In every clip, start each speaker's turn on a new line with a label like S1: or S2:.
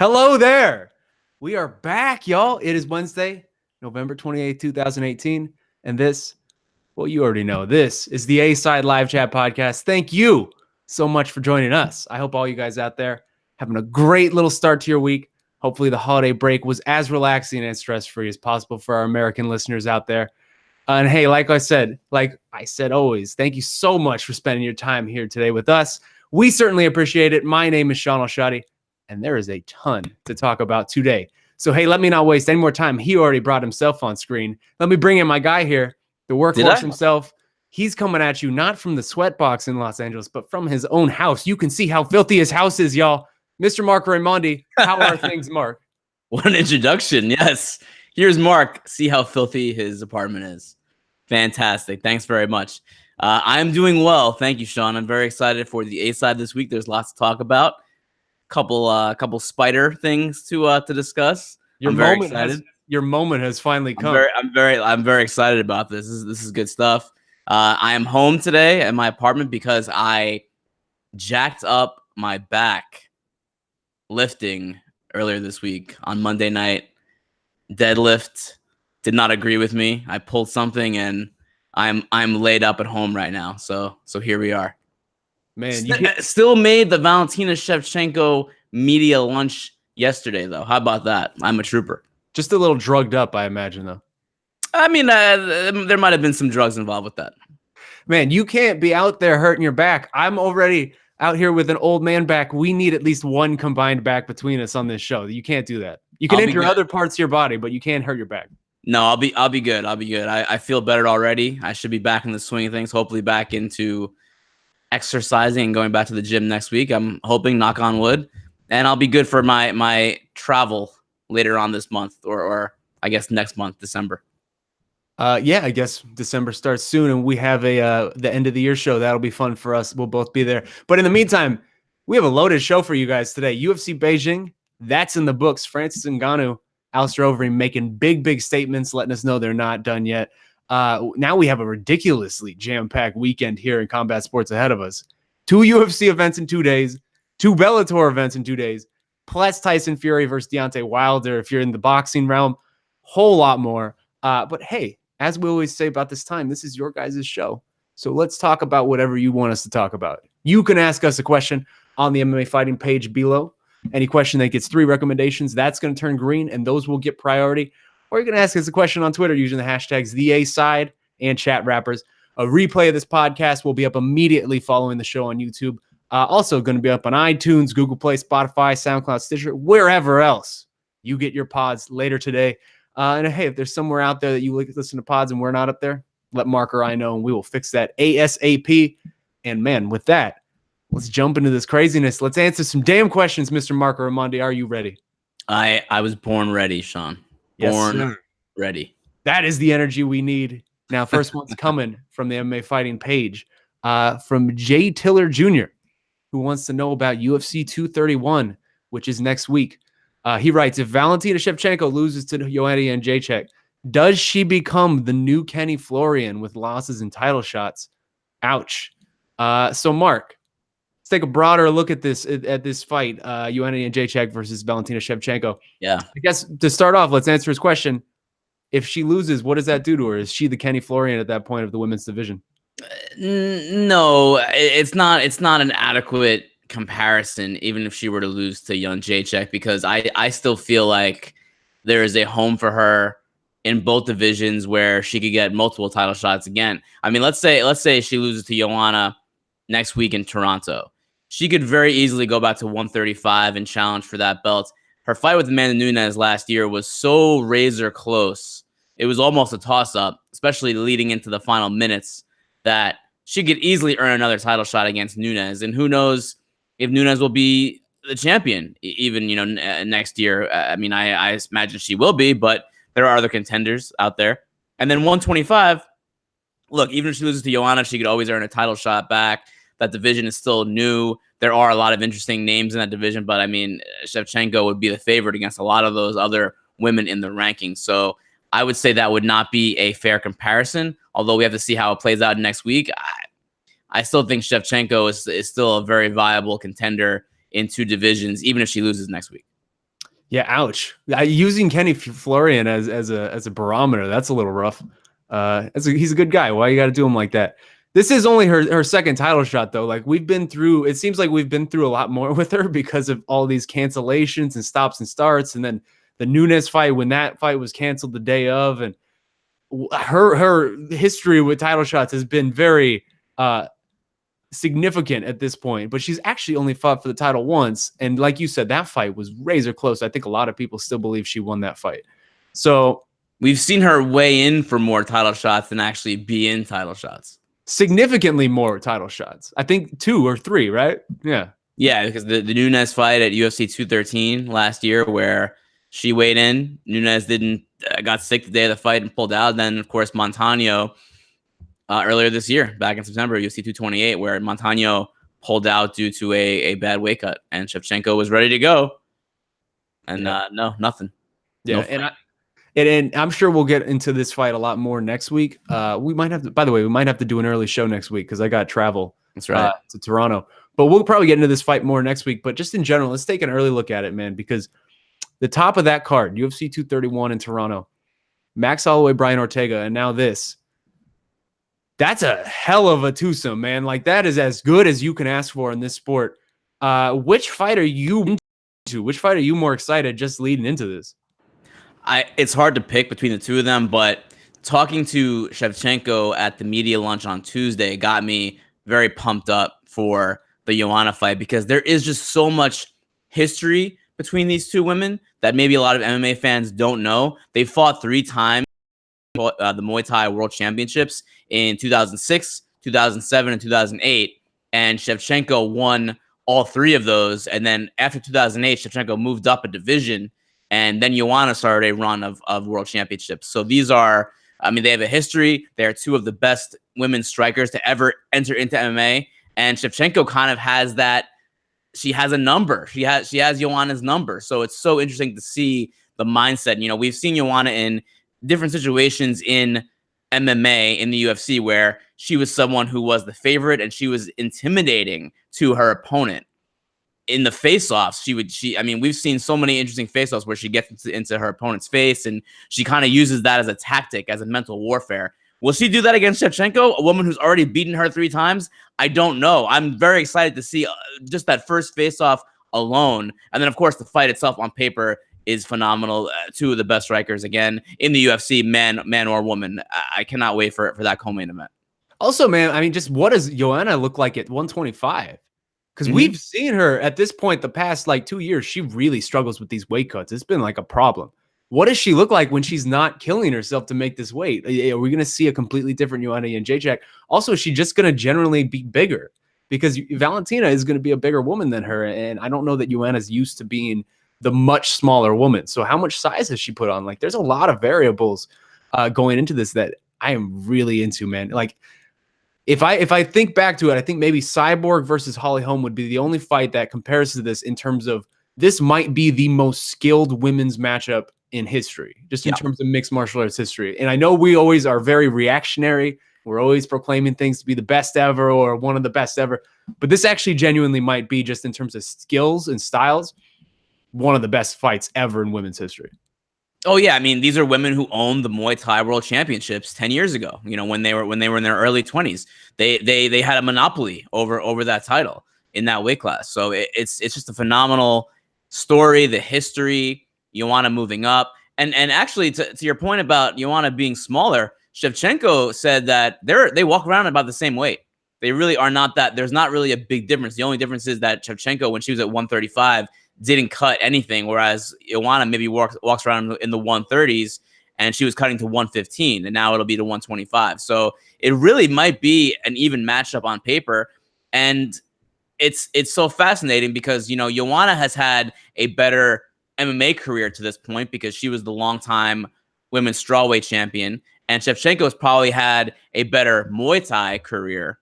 S1: Hello there. We are back, y'all. It is Wednesday, November 28th, 2018. And this, well, you already know, this is the A-Side Live Chat Podcast. Thank you so much for joining us. I hope all you guys out there having a great little start to your week. Hopefully the holiday break was as relaxing and stress-free as possible for our American listeners out there. And hey, like I said always, thank you so much for spending your time here today with us. We certainly appreciate it. My name is Shaun Al-Shatti, and there is a ton to talk about today. So, hey, let me not waste any more time. He already brought himself on screen. Let me bring in my guy here, the workhorse himself. He's coming at you not from the sweatbox in Los Angeles, but from his own house. You can see how filthy his house is, y'all. Mr. Marc Raimondi, how are things, Marc?
S2: What an introduction. Yes. Here's Marc. See how filthy his apartment is. Fantastic. Thanks very much. I'm doing well. Thank you, Shaun. I'm very excited for the A-side this week. There's lots to talk about. Couple spider things to discuss.
S1: Your moment has finally come.
S2: I'm very excited about this. This is good stuff. I am home today at my apartment because I jacked up my back lifting earlier this week on Monday night. Deadlift did not agree with me. I pulled something and I'm laid up at home right now. So here we are.
S1: Man,
S2: you still made the Valentina Shevchenko media lunch yesterday, though. How about that? I'm a trooper.
S1: Just a little drugged up, I imagine, though.
S2: I mean, there might have been some drugs involved with that.
S1: Man, you can't be out there hurting your back. I'm already out here with an old man back. We need at least one combined back between us on this show. You can't do that. You can injure other parts of your body, but you can't hurt your back.
S2: No, I'll be good. I'll be good. I feel better already. I should be back in the swing of things. Hopefully back into exercising and going back to the gym next week. I'm hoping, knock on wood, and I'll be good for my travel later on this month, or I guess next month, December.
S1: Yeah, I guess December starts soon, and we have the end of the year show. That'll be fun for us. We'll both be there. But in the meantime, we have a loaded show for you guys today. UFC Beijing, that's in the books. Francis Ngannou, Alistair Overeem making big statements, letting us know they're not done yet. Now we have a ridiculously jam-packed weekend here in combat sports ahead of us. 2 UFC events in 2 days, 2 Bellator events in 2 days, plus Tyson Fury versus Deontay Wilder if you're in the boxing realm. Whole lot more. But hey, as we always say about this time, this is your guys' show. So let's talk about whatever you want us to talk about. You can ask us a question on the MMA Fighting page below. Any question that gets 3 recommendations, that's going to turn green, and those will get priority. Or you can ask us a question on Twitter using the hashtags The A-Side and Chat Rappers. A replay of this podcast will be up immediately following the show on YouTube. Also going to be up on iTunes, Google Play, Spotify, SoundCloud, Stitcher, wherever else you get your pods later today. And hey, if there's somewhere out there that you listen to pods and we're not up there, let Marc or I know, and we will fix that ASAP. And man, with that, let's jump into this craziness. Let's answer some damn questions, Mr. Marc Raimondi. Are you ready?
S2: I was born ready, Shaun. Born ready.
S1: That is the energy we need. Now, first one's coming from the MMA Fighting page, from Jay Tiller Jr., who wants to know about UFC 231, which is next week. He writes, if Valentina Shevchenko loses to Joanna Jedrzejczyk, does she become the new Kenny Florian with losses and title shots? Ouch. So, Marc, let's take a broader look at this fight, Joanna Jedrzejczyk versus Valentina Shevchenko.
S2: Yeah.
S1: I guess to start off, let's answer his question. If she loses, what does that do to her? Is she the Kenny Florian at that point of the women's division?
S2: No, it's not an adequate comparison, even if she were to lose to Jedrzejczyk, because I still feel like there is a home for her in both divisions where she could get multiple title shots again. I mean, let's say she loses to Joanna next week in Toronto. She could very easily go back to 135 and challenge for that belt. Her fight with Amanda Nunes last year was so razor close. It was almost a toss-up, especially leading into the final minutes, that she could easily earn another title shot against Nunes. And who knows if Nunes will be the champion even, next year. I mean, I imagine she will be, but there are other contenders out there. And then 125, look, even if she loses to Joanna, she could always earn a title shot back. That division is still new. There are a lot of interesting names in that division, but I mean, Shevchenko would be the favorite against a lot of those other women in the rankings. So I would say that would not be a fair comparison, although we have to see how it plays out next week. I still think Shevchenko is still a very viable contender in 2 divisions, even if she loses next week.
S1: Yeah, ouch. Using Kenny Florian as a barometer, that's a little rough. He's a good guy. Why you got to do him like that? This is only her second title shot though. Like it seems like we've been through a lot more with her because of all these cancellations and stops and starts, and then the Nunes fight when that fight was canceled the day of, and her history with title shots has been very significant at this point, but she's actually only fought for the title once. And like you said, that fight was razor close. I think a lot of people still believe she won that fight. So
S2: we've seen her weigh in for more title shots than actually be in title shots.
S1: Significantly more title shots. I think 2 or 3, right? Yeah.
S2: Yeah, because the Nunes fight at UFC 213 last year where she weighed in, Nunes got sick the day of the fight and pulled out. And then, of course, Montano earlier this year, back in September, UFC 228, where Montano pulled out due to a bad weight cut, and Shevchenko was ready to go, and no, nothing.
S1: Yeah, no and I'm sure we'll get into this fight a lot more next week. We might have to. By the way, we might have to do an early show next week because I got travel.
S2: That's right.
S1: To Toronto, but we'll probably get into this fight more next week. But just in general, let's take an early look at it, man, because the top of that card, UFC 231 in Toronto, Max Holloway, Brian Ortega, and now this. That's a hell of a twosome, man. Like, that is as good as you can ask for in this sport. Which fight are you into? Which fight are you more excited just leading into this?
S2: It's hard to pick between the two of them, but talking to Shevchenko at the media lunch on Tuesday got me very pumped up for the Joanna fight because there is just so much history between these two women that maybe a lot of MMA fans don't know. They fought 3 times the Muay Thai World Championships in 2006, 2007, and 2008, and Shevchenko won all 3 of those. And then after 2008, Shevchenko moved up a division, and then Joanna started a run of world championships. So these are, I mean, they have a history. They are 2 of the best women strikers to ever enter into MMA, and Shevchenko kind of has that. She has a number. She has Joanna's number. So it's so interesting to see the mindset. You know, we've seen Joanna in different situations in MMA, in the UFC, where she was someone who was the favorite and she was intimidating to her opponent. In the face-offs, I mean, we've seen so many interesting face-offs where she gets into her opponent's face and she kind of uses that as a tactic, as a mental warfare. Will she do that against Shevchenko, a woman who's already beaten her 3 times? I don't know. I'm very excited to see just that first face-off alone. And then, of course, the fight itself on paper is phenomenal. 2 of the best strikers, again, in the UFC, man or woman. I cannot wait for that co-main event.
S1: Also, man, I mean, just what does Joanna look like at 125? Because we've seen her at this point the past, 2 years, she really struggles with these weight cuts. It's been like a problem. What does she look like when she's not killing herself to make this weight? Are we going to see a completely different Joanna Jedrzejczyk? Also, is she just going to generally be bigger? Because Valentina is going to be a bigger woman than her, and I don't know that Joanna's used to being the much smaller woman. So how much size has she put on? Like, there's a lot of variables going into this that I am really into, man. Like, if I think back to it, I think maybe Cyborg versus Holly Holm would be the only fight that compares to this in terms of this might be the most skilled women's matchup in history, just in terms of mixed martial arts history. And I know we always are very reactionary. We're always proclaiming things to be the best ever or one of the best ever. But this actually genuinely might be, just in terms of skills and styles, one of the best fights ever in women's history.
S2: Oh yeah, I mean, these are women who owned the Muay Thai World Championships 10 years ago. You know, when they were in their early 20s, they had a monopoly over that title in that weight class. So it's just a phenomenal story, the history, Joanna moving up, and actually to your point about Joanna being smaller, Shevchenko said that they walk around about the same weight. They really are not that. There's not really a big difference. The only difference is that Shevchenko, when she was at 135, didn't cut anything, whereas Joanna maybe walks around in the 130s, and she was cutting to 115, and now it'll be to 125. So it really might be an even matchup on paper, and it's so fascinating because, you know, Joanna has had a better MMA career to this point because she was the longtime women's strawweight champion, and Shevchenko's probably had a better Muay Thai career.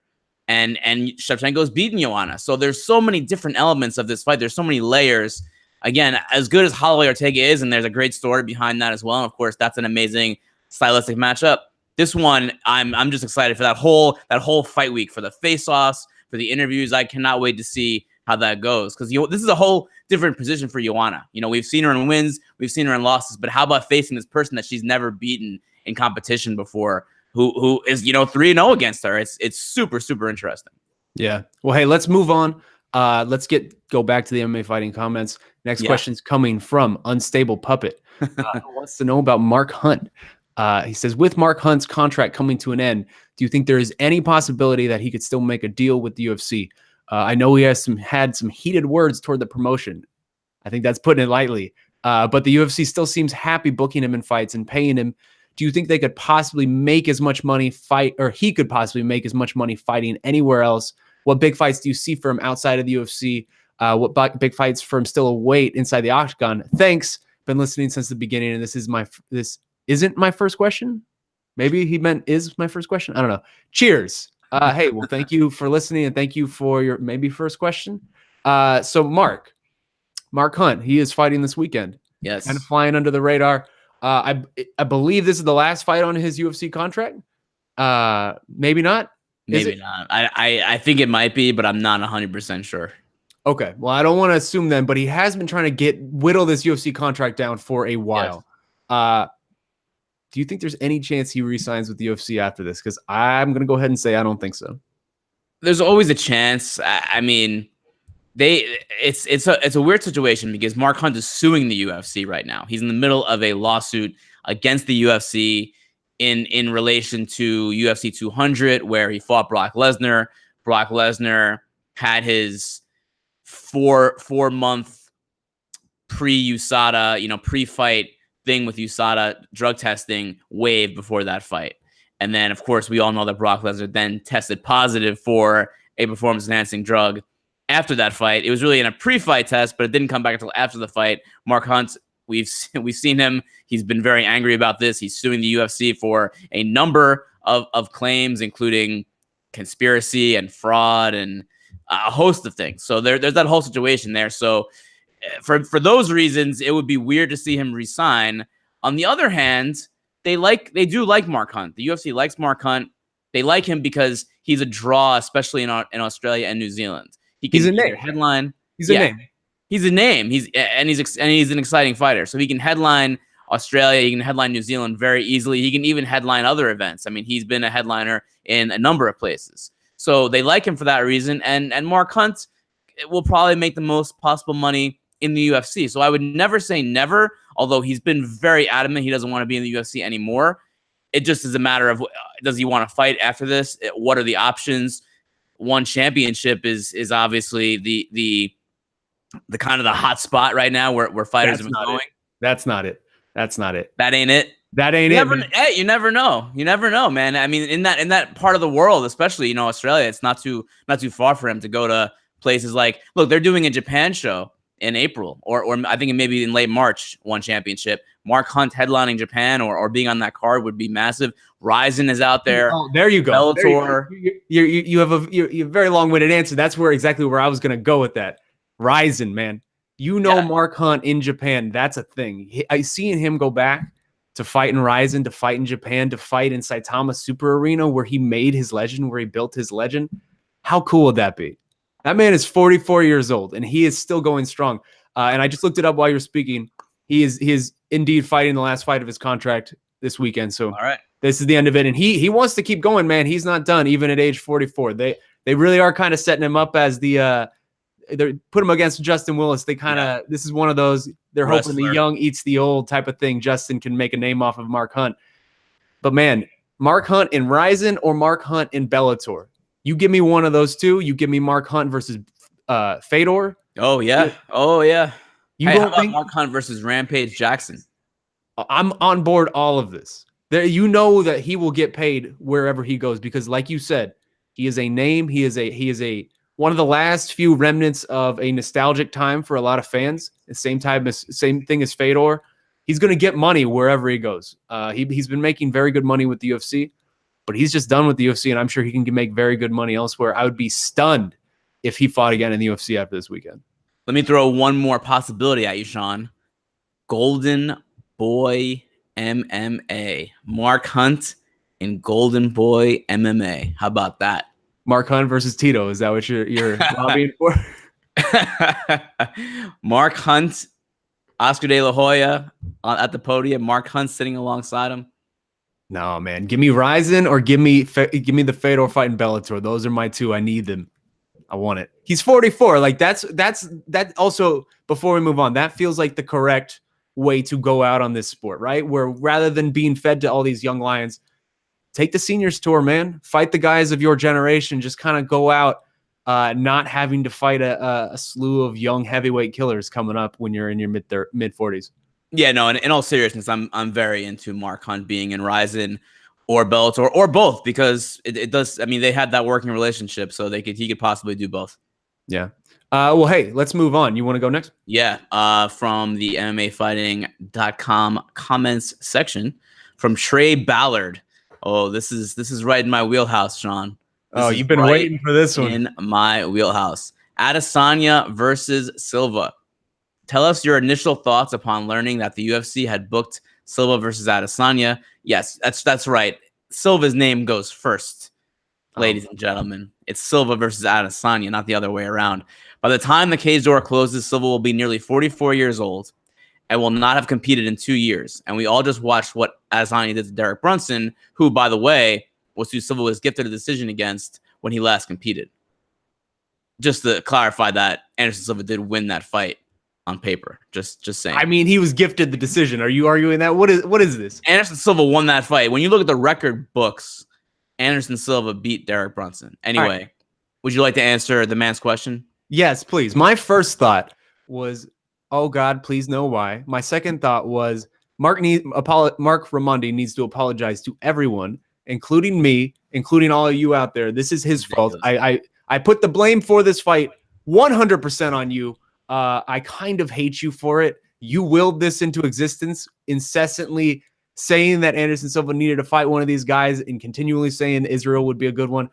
S2: And Shevchenko's beaten Joanna. So there's so many different elements of this fight. There's so many layers. Again, as good as Holloway Ortega is, and there's a great story behind that as well. And of course, that's an amazing stylistic matchup. This one, I'm just excited for that whole fight week, for the face-offs, for the interviews. I cannot wait to see how that goes, because this is a whole different position for Joanna. We've seen her in wins, we've seen her in losses, but how about facing this person that she's never beaten in competition before, who is 3-0 against her? It's super, super interesting.
S1: Yeah. Well, hey, let's move on. Let's go back to the MMA fighting comments. Next question's coming from Unstable Puppet. Who wants to know about Marc Hunt. He says, with Marc Hunt's contract coming to an end, do you think there is any possibility that he could still make a deal with the UFC? I know he has had some heated words toward the promotion. I think that's putting it lightly. But the UFC still seems happy booking him in fights and paying him. Do you think they could possibly make as much money he could possibly make as much money fighting anywhere else? What big fights do you see for him outside of the UFC? What big fights for him still await inside the octagon? Thanks. Been listening since the beginning, and this isn't my first question. Maybe he meant is my first question. I don't know. Cheers. Hey, well, thank you for listening, and thank you for your maybe first question. So Marc Hunt, he is fighting this weekend.
S2: Yes.
S1: Kind of flying under the radar. I believe this is the last fight on his UFC contract. Maybe not.
S2: Maybe not. I think it might be, but I'm not 100% sure.
S1: Okay. Well, I don't want to assume then, but he has been trying to whittle this UFC contract down for a while. Yes. Do you think there's any chance he re-signs with the UFC after this? Because I'm going to go ahead and say I don't think so.
S2: There's always a chance. I mean, it's a weird situation because Marc Hunt is suing the UFC right now. He's in the middle of a lawsuit against the UFC in relation to UFC 200, where he fought Brock Lesnar. Brock Lesnar had his 4-month pre-USADA, pre-fight thing with USADA drug testing waived before that fight. And then, of course, we all know that Brock Lesnar then tested positive for a performance-enhancing drug after that fight. It was really in a pre-fight test, but it didn't come back until after the fight. Marc Hunt, we've seen him. He's been very angry about this. He's suing the UFC for a number of claims, including conspiracy and fraud and a host of things. So there's that whole situation there. So for those reasons, it would be weird to see him resign. On the other hand, they do like Marc Hunt. The UFC likes Marc Hunt. They like him because he's a draw, especially in Australia and New Zealand.
S1: He's a name.
S2: Headline.
S1: He's a name.
S2: He's a name. He's an exciting fighter. So he can headline Australia. He can headline New Zealand very easily. He can even headline other events. I mean, he's been a headliner in a number of places. So they like him for that reason. And Marc Hunt will probably make the most possible money in the UFC. So I would never say never, although he's been very adamant he doesn't want to be in the UFC anymore. It just is a matter of, does he want to fight after this? What are the options? One championship is obviously the kind of the hot spot right now where fighters have been going.
S1: That's not it. That's not it.
S2: That ain't it.
S1: That ain't it.
S2: Hey, you never know. You never know, man. I mean, in that part of the world, especially Australia, it's not too far for him to go to places like. Look, they're doing a Japan show in April, or I think it may be in late March. One championship. Marc Hunt headlining Japan or being on that card would be massive. Ryzen is out there.
S1: Oh, there you go.
S2: Bellator.
S1: You have a very long-winded answer. That's exactly where I was going to go with that. Ryzen, man. Marc Hunt in Japan. That's a thing. I seen him go back to fight in Ryzen, to fight in Japan, to fight in Saitama Super Arena, where he made his legend, where he built his legend. How cool would that be? That man is 44 years old, and he is still going strong. And I just looked it up while you were speaking. He is indeed fighting the last fight of his contract this weekend. So
S2: all right,
S1: this is the end of it. And he wants to keep going, man. He's not done, even at age 44. They really are kind of setting him up as they put him against Justin Willis. They kind of this is one of those, they're hoping the young eats the old type of thing. Justin can make a name off of Marc Hunt. But man, Marc Hunt in Ryzen or Marc Hunt in Bellator. You give me one of those two. You give me Marc Hunt versus Fedor.
S2: Oh yeah. Oh yeah.
S1: How about
S2: Marc Hunt versus Rampage Jackson?
S1: I'm on board all of this. There, that he will get paid wherever he goes because, like you said, he is a name. He is a one of the last few remnants of a nostalgic time for a lot of fans. The same thing as Fedor. He's going to get money wherever he goes. He's been making very good money with the UFC, but he's just done with the UFC, and I'm sure he can make very good money elsewhere. I would be stunned if he fought again in the UFC after this weekend.
S2: Let me throw one more possibility at you, Shaun. Golden Boy MMA. Marc Hunt in Golden Boy MMA. How about that?
S1: Marc Hunt versus Tito. Is that what you're lobbying for?
S2: Mark Hunt, Oscar De La Hoya at the podium. Mark Hunt sitting alongside him.
S1: No, man. Give me Ryzen or give me the Fedor fight in Bellator. Those are my two. I need them. I want it. He's 44. Like that also, before we move on, that feels like the correct way to go out on this sport, right? Where rather than being fed to all these young lions, take the seniors tour, man. Fight the guys of your generation. Just kind of go out, not having to fight a slew of young heavyweight killers coming up when you're in your mid 40s.
S2: Yeah, no, in all seriousness, I'm very into Mark Hunt being in Ryzen or Bellator or both, because it does. I mean, they had that working relationship, so he could possibly do both.
S1: Yeah. Well, hey, let's move on. You want to go next?
S2: Yeah. From the MMAfighting.com comments section from Trey Ballard. Oh, this is right in my wheelhouse, Shaun.
S1: You've been waiting for this one.
S2: In my wheelhouse. Adesanya versus Silva. Tell us your initial thoughts upon learning that the UFC had booked Silva versus Adesanya. Yes, that's right. Silva's name goes first, ladies and gentlemen. It's Silva versus Adesanya, not the other way around. By the time the cage door closes, Silva will be nearly 44 years old and will not have competed in 2 years. And we all just watched what Adesanya did to Derek Brunson, who, by the way, was who Silva was gifted a decision against when he last competed. Just to clarify that, Anderson Silva did win that fight on paper. Just saying.
S1: I mean, he was gifted the decision. Are you arguing that? What is this?
S2: Anderson Silva won that fight. When you look at the record books, Anderson Silva beat Derek Brunson. Anyway, right. Would you like to answer the man's question?
S1: Yes, please. My first thought was, oh God, please know why. My second thought was Marc Raimondi needs to apologize to everyone, including me, including all of you out there. This is his fault. I put the blame for this fight 100% on you. I kind of hate you for it. You willed this into existence, incessantly saying that Anderson Silva needed to fight one of these guys and continually saying Israel would be a good one.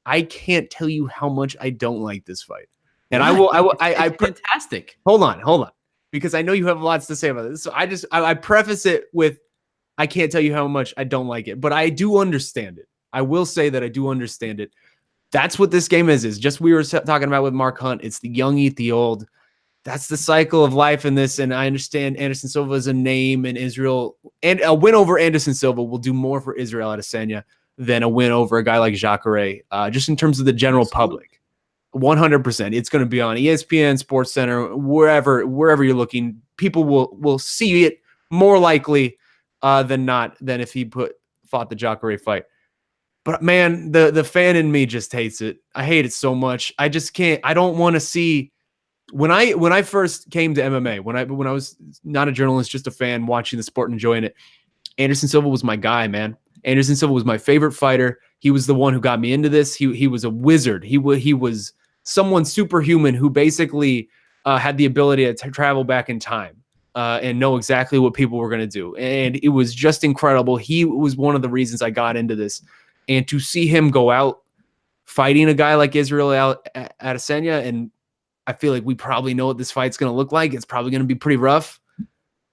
S1: I can't tell you how much I don't like this fight. And
S2: it's fantastic.
S1: Hold on. Because I know you have lots to say about this. So I preface it with, I can't tell you how much I don't like it, but I do understand it. I will say that I do understand it. That's what this game is just we were talking about with Mark Hunt. It's the young eat the old. That's the cycle of life in this. And I understand Anderson Silva is a name in Israel, and a win over Anderson Silva will do more for Israel Adesanya than a win over a guy like Jacare, just in terms of the general public. 100%. It's going to be on ESPN, SportsCenter, wherever you're looking. People will see it more likely than not than if he fought the Jacare fight. But man, the fan in me just hates it. I hate it so much. I just can't. I don't want to see. When I first came to MMA, when I was not a journalist, just a fan watching the sport and enjoying it, Anderson Silva was my guy, man. Anderson Silva was my favorite fighter. He was the one who got me into this. He was a wizard. He was someone superhuman who basically had the ability to travel back in time and know exactly what people were going to do. And it was just incredible. He was one of the reasons I got into this. And to see him go out fighting a guy like Israel Adesanya, and I feel like we probably know what this fight's going to look like. It's probably going to be pretty rough.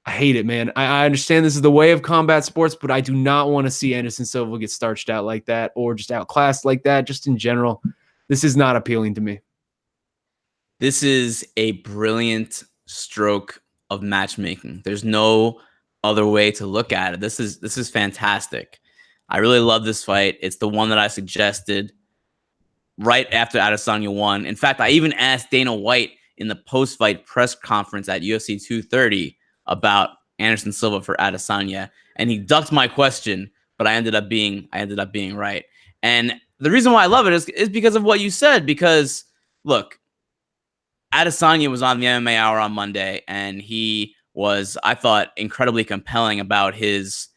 S1: I hate it, man. I understand this is the way of combat sports, but I do not want to see Anderson Silva get starched out like that or just outclassed like that, just in general. This is not appealing to me.
S2: This is a brilliant stroke of matchmaking. There's no other way to look at it. This is fantastic. I really love this fight. It's the one that I suggested right after Adesanya won. In fact, I even asked Dana White in the post-fight press conference at UFC 230 about Anderson Silva for Adesanya, and he ducked my question, but I ended up being right. And the reason why I love it is because of what you said. Because look, Adesanya was on the MMA Hour on Monday, and he was, I thought, incredibly compelling about his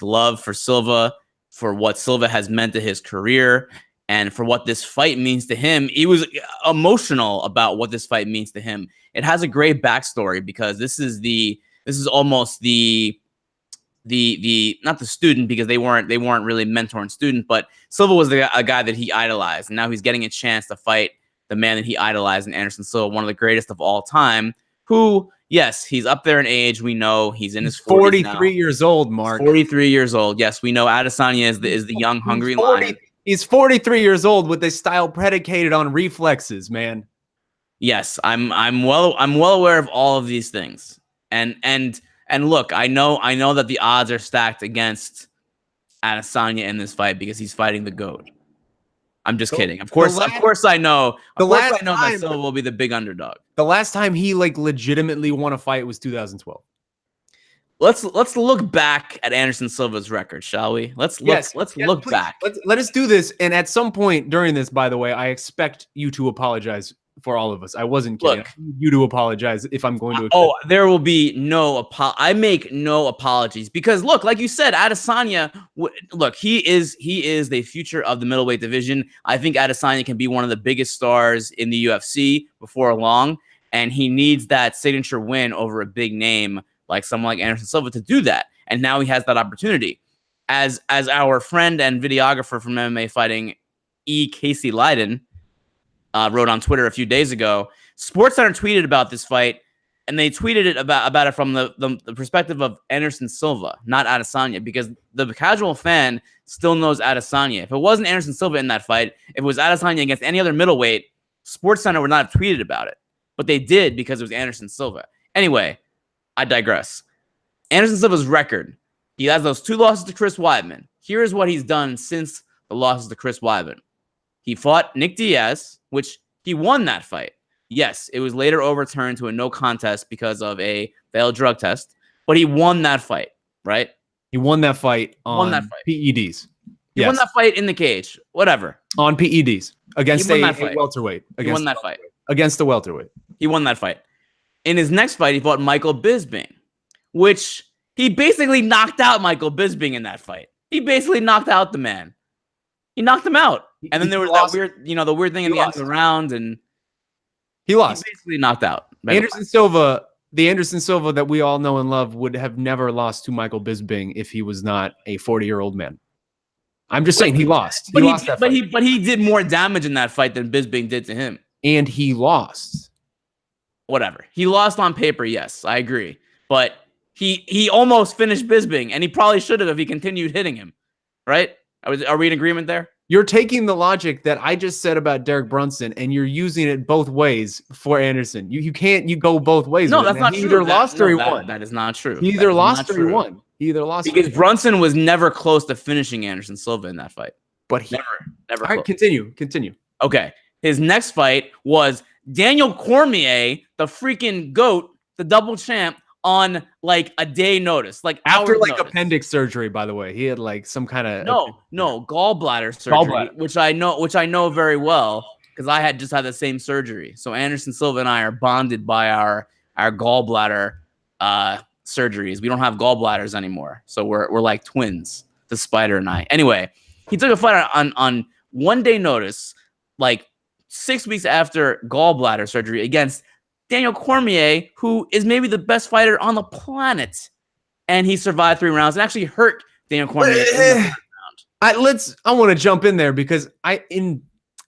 S2: love for Silva, for what Silva has meant to his career, and for what this fight means to him. He was emotional about what this fight means to him. It has a great backstory because this is almost the not the student, because they weren't really mentor and student, but Silva was a guy that he idolized, and now he's getting a chance to fight the man that he idolized in Anderson Silva, one of the greatest of all time, who, yes, he's up there in age. We know he's in his 40s
S1: 43
S2: now.
S1: Years old, Marc.
S2: 43 years old. Yes, we know Adesanya is the young, hungry lion.
S1: He's 43 years old with a style predicated on reflexes, man.
S2: Yes, I'm well aware of all of these things. And look, I know that the odds are stacked against Adesanya in this fight because he's fighting the GOAT. I'm just kidding. Of course I know. Of course I know that Silva will be the big underdog.
S1: The last time he like legitimately won a fight was 2012.
S2: Let's look back at Anderson Silva's record, shall we? Let's look back.
S1: Let us do this. And at some point during this, by the way, I expect you to apologize for all of us. I wasn't kidding.
S2: Look,
S1: I need you to apologize if I'm going to.
S2: There will be no I make no apologies because look, like you said, Adesanya. Look, he is the future of the middleweight division. I think Adesanya can be one of the biggest stars in the UFC before long, and he needs that signature win over a big name like someone like Anderson Silva to do that. And now he has that opportunity. As our friend and videographer from MMA Fighting, Casey Leiden, wrote on Twitter a few days ago, SportsCenter tweeted about this fight, and they tweeted it about it from the perspective of Anderson Silva, not Adesanya, because the casual fan still knows Adesanya. If it wasn't Anderson Silva in that fight, if it was Adesanya against any other middleweight, SportsCenter would not have tweeted about it. But they did because it was Anderson Silva. Anyway, I digress. Anderson Silva's record. He has those 2 losses to Chris Weidman. Here's what he's done since the losses to Chris Weidman. He fought Nick Diaz, which he won that fight. Yes, it was later overturned to a no contest because of a failed drug test, but he won that fight, right?
S1: He won that fight on PEDs.
S2: He won that fight in the cage, whatever.
S1: On PEDs against a welterweight.
S2: He won that fight.
S1: Against the welterweight.
S2: He won that fight. In his next fight, he fought Michael Bisping, which he basically knocked out Michael Bisping in that fight. He basically knocked out the man. He knocked him out. And then there was that weird, the weird thing in the end of the round, and
S1: he lost.
S2: He basically knocked out.
S1: Anderson Silva, the Anderson Silva that we all know and love, would have never lost to Michael Bisping if he was not a 40-year-old man. I'm just saying he lost.
S2: But he did more damage in that fight than Bisping did to him.
S1: And he lost.
S2: Whatever. He lost on paper, yes, I agree. But he almost finished Bisping, and he probably should have if he continued hitting him. Right? Are we in agreement there?
S1: You're taking the logic that I just said about Derek Brunson, and you're using it both ways for Anderson. You can't go both ways.
S2: No, that's not true.
S1: He either lost or he won.
S2: That is not true.
S1: He either lost or he won. He either lost
S2: because Brunson was never close to finishing Anderson Silva in that fight.
S1: But he
S2: never.
S1: All right, continue.
S2: Okay. His next fight was Daniel Cormier, the freaking GOAT, the double champ, on like a day notice, like
S1: after like
S2: notice.
S1: Appendix surgery. By the way, he had like some kind of
S2: gallbladder surgery, which I know very well because I had just had the same surgery. So Anderson Silva and I are bonded by our gallbladder surgeries. We don't have gallbladders anymore, so we're like twins. The Spider and I. Anyway, he took a fight on 1 day notice, like 6 weeks after gallbladder surgery against Daniel Cormier, who is maybe the best fighter on the planet. And he survived 3 rounds and actually hurt Daniel Cormier in the 3rd round.
S1: I want to jump in there because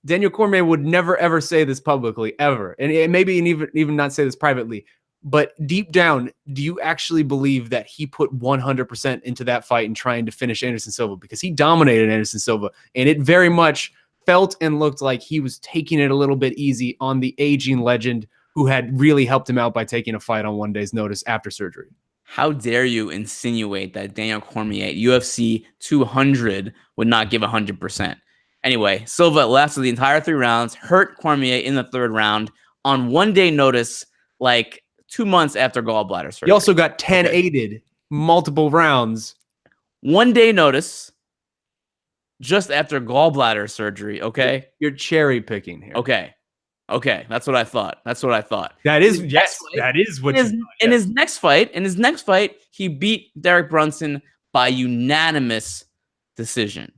S1: Daniel Cormier would never ever say this publicly ever, and maybe even not say this privately. But deep down, do you actually believe that he put 100% into that fight and trying to finish Anderson Silva? Because he dominated Anderson Silva, and it very much felt and looked like he was taking it a little bit easy on the aging legend who had really helped him out by taking a fight on 1 day's notice after surgery.
S2: How dare you insinuate that Daniel Cormier at UFC 200 would not give 100%? Anyway, Silva lasted the entire 3 rounds, hurt Cormier in the 3rd round on 1 day notice, like 2 months after gallbladder surgery.
S1: He also got 10-8'd multiple rounds.
S2: 1 day notice, just after gallbladder surgery, okay?
S1: You're cherry picking here.
S2: Okay, that's what I thought.
S1: That is what you thought.
S2: In his next fight, he beat Derek Brunson by unanimous decision.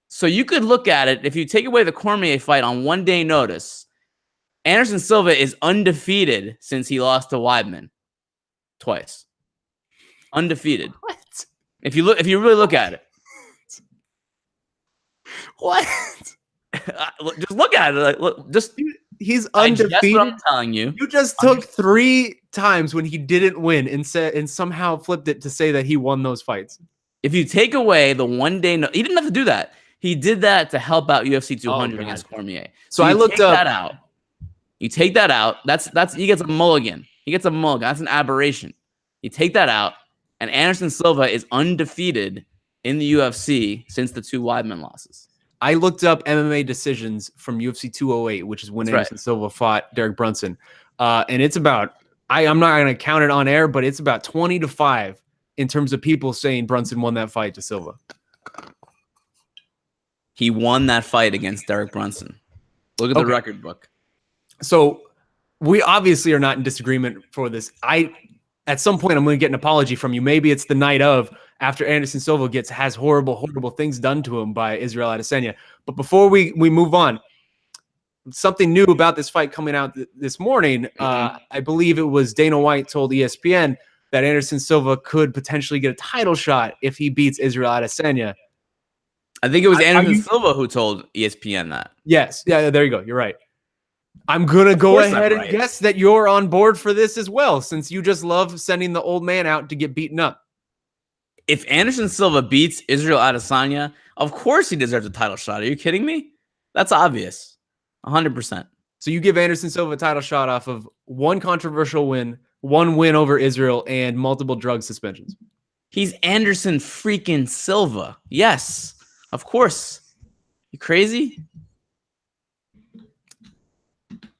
S2: So you could look at it, if you take away the Cormier fight on 1 day notice, Anderson Silva is undefeated since he lost to Weidman twice. Undefeated.
S1: What?
S2: If you really look at it.
S1: What?
S2: Just look at it. Look,
S1: he's undefeated.
S2: That's what I'm telling you.
S1: You just took 3 times when he didn't win and somehow flipped it to say that he won those fights.
S2: If you take away the 1 day, he didn't have to do that. He did that to help out UFC 200 against Cormier.
S1: So I looked up
S2: that out. You take that out. That's he gets a mulligan. He gets a mulligan. That's an aberration. You take that out, and Anderson Silva is undefeated in the UFC since the 2 Weidman losses.
S1: I looked up MMA decisions from UFC 208, which is when Anderson Silva fought Derek Brunson. And it's about, I'm not going to count it on air, but it's about 20-5 in terms of people saying Brunson won that fight to Silva.
S2: He won that fight against Derek Brunson. Look at the record book.
S1: So we obviously are not in disagreement for this. At some point, I'm going to get an apology from you. Maybe it's the night of, after Anderson Silva has horrible things done to him by Israel Adesanya. But before we move on, something new about this fight coming out this morning. I believe it was Dana White told ESPN that Anderson Silva could potentially get a title shot if he beats Israel Adesanya.
S2: I think it was Anderson Silva who told ESPN that.
S1: Yes. Yeah, there you go. You're right. I'm going to go ahead and guess that you're on board for this as well, since you just love sending the old man out to get beaten up.
S2: If Anderson Silva beats Israel Adesanya, of course he deserves a title shot. Are you kidding me? That's obvious. 100%.
S1: So you give Anderson Silva a title shot off of one controversial win, one win over Israel, and multiple drug suspensions.
S2: He's Anderson freaking Silva. Yes, of course. You crazy?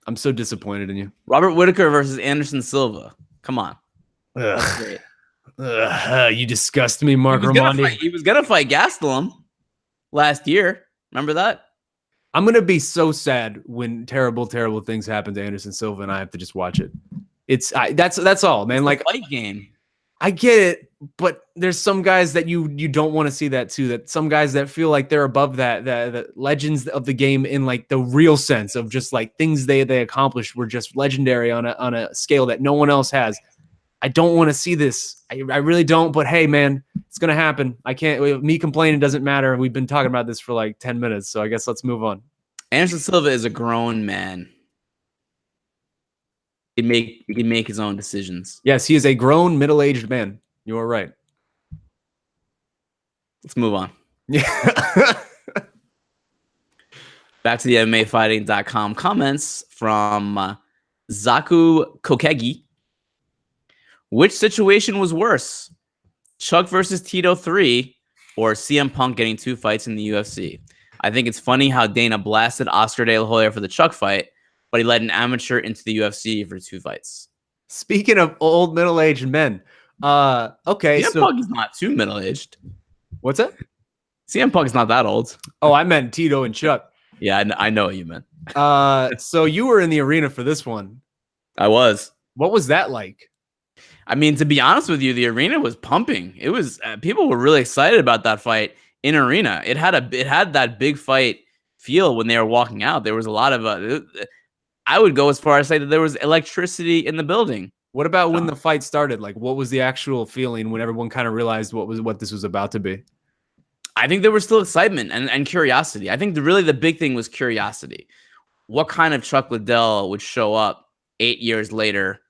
S1: I'm so disappointed in you.
S2: Robert Whittaker versus Anderson Silva. Come on. That's great.
S1: You disgust me, Marc Raimondi.
S2: He was going to fight Gastelum last year. Remember that?
S1: I'm going to be so sad when terrible things happen to Anderson Silva and I have to just watch it. That's all, man.
S2: It's
S1: like
S2: a fight game.
S1: I get it, but there's some guys that you don't want to see that too. That some guys that feel like they're above that, the legends of the game in like the real sense of just like things they accomplished were just legendary on a scale that no one else has. I don't want to see this. I really don't. But hey, man, it's gonna happen. I can't. Me complaining doesn't matter. We've been talking about this for like 10 minutes, so I guess let's move on.
S2: Anderson Silva is a grown man. He can make his own decisions.
S1: Yes, he is a grown, middle-aged man. You are right.
S2: Let's move on.
S1: Yeah.
S2: Back to the MMAfighting.com comments from Zaku Kokegi. Which situation was worse? Chuck versus Tito 3 or CM Punk getting 2 fights in the UFC? I think it's funny how Dana blasted Oscar De La Hoya for the Chuck fight, but he led an amateur into the UFC for 2 fights.
S1: Speaking of old middle-aged men, okay.
S2: CM Punk is not too middle-aged.
S1: What's that?
S2: CM Punk is not that old.
S1: Oh, I meant Tito and Chuck.
S2: Yeah, I know what you meant.
S1: So you were in the arena for this one.
S2: I was.
S1: What was that like?
S2: I mean, to be honest with you, the arena was pumping. It was people were really excited about that fight in arena. It had that big fight feel when they were walking out. There was a lot of I would go as far as say that there was electricity in the building.
S1: What about when the fight started? Like, what was the actual feeling when everyone kind of realized what this was about to be?
S2: I think there was still excitement and curiosity. I think really the big thing was curiosity. What kind of Chuck Liddell would show up 8 years later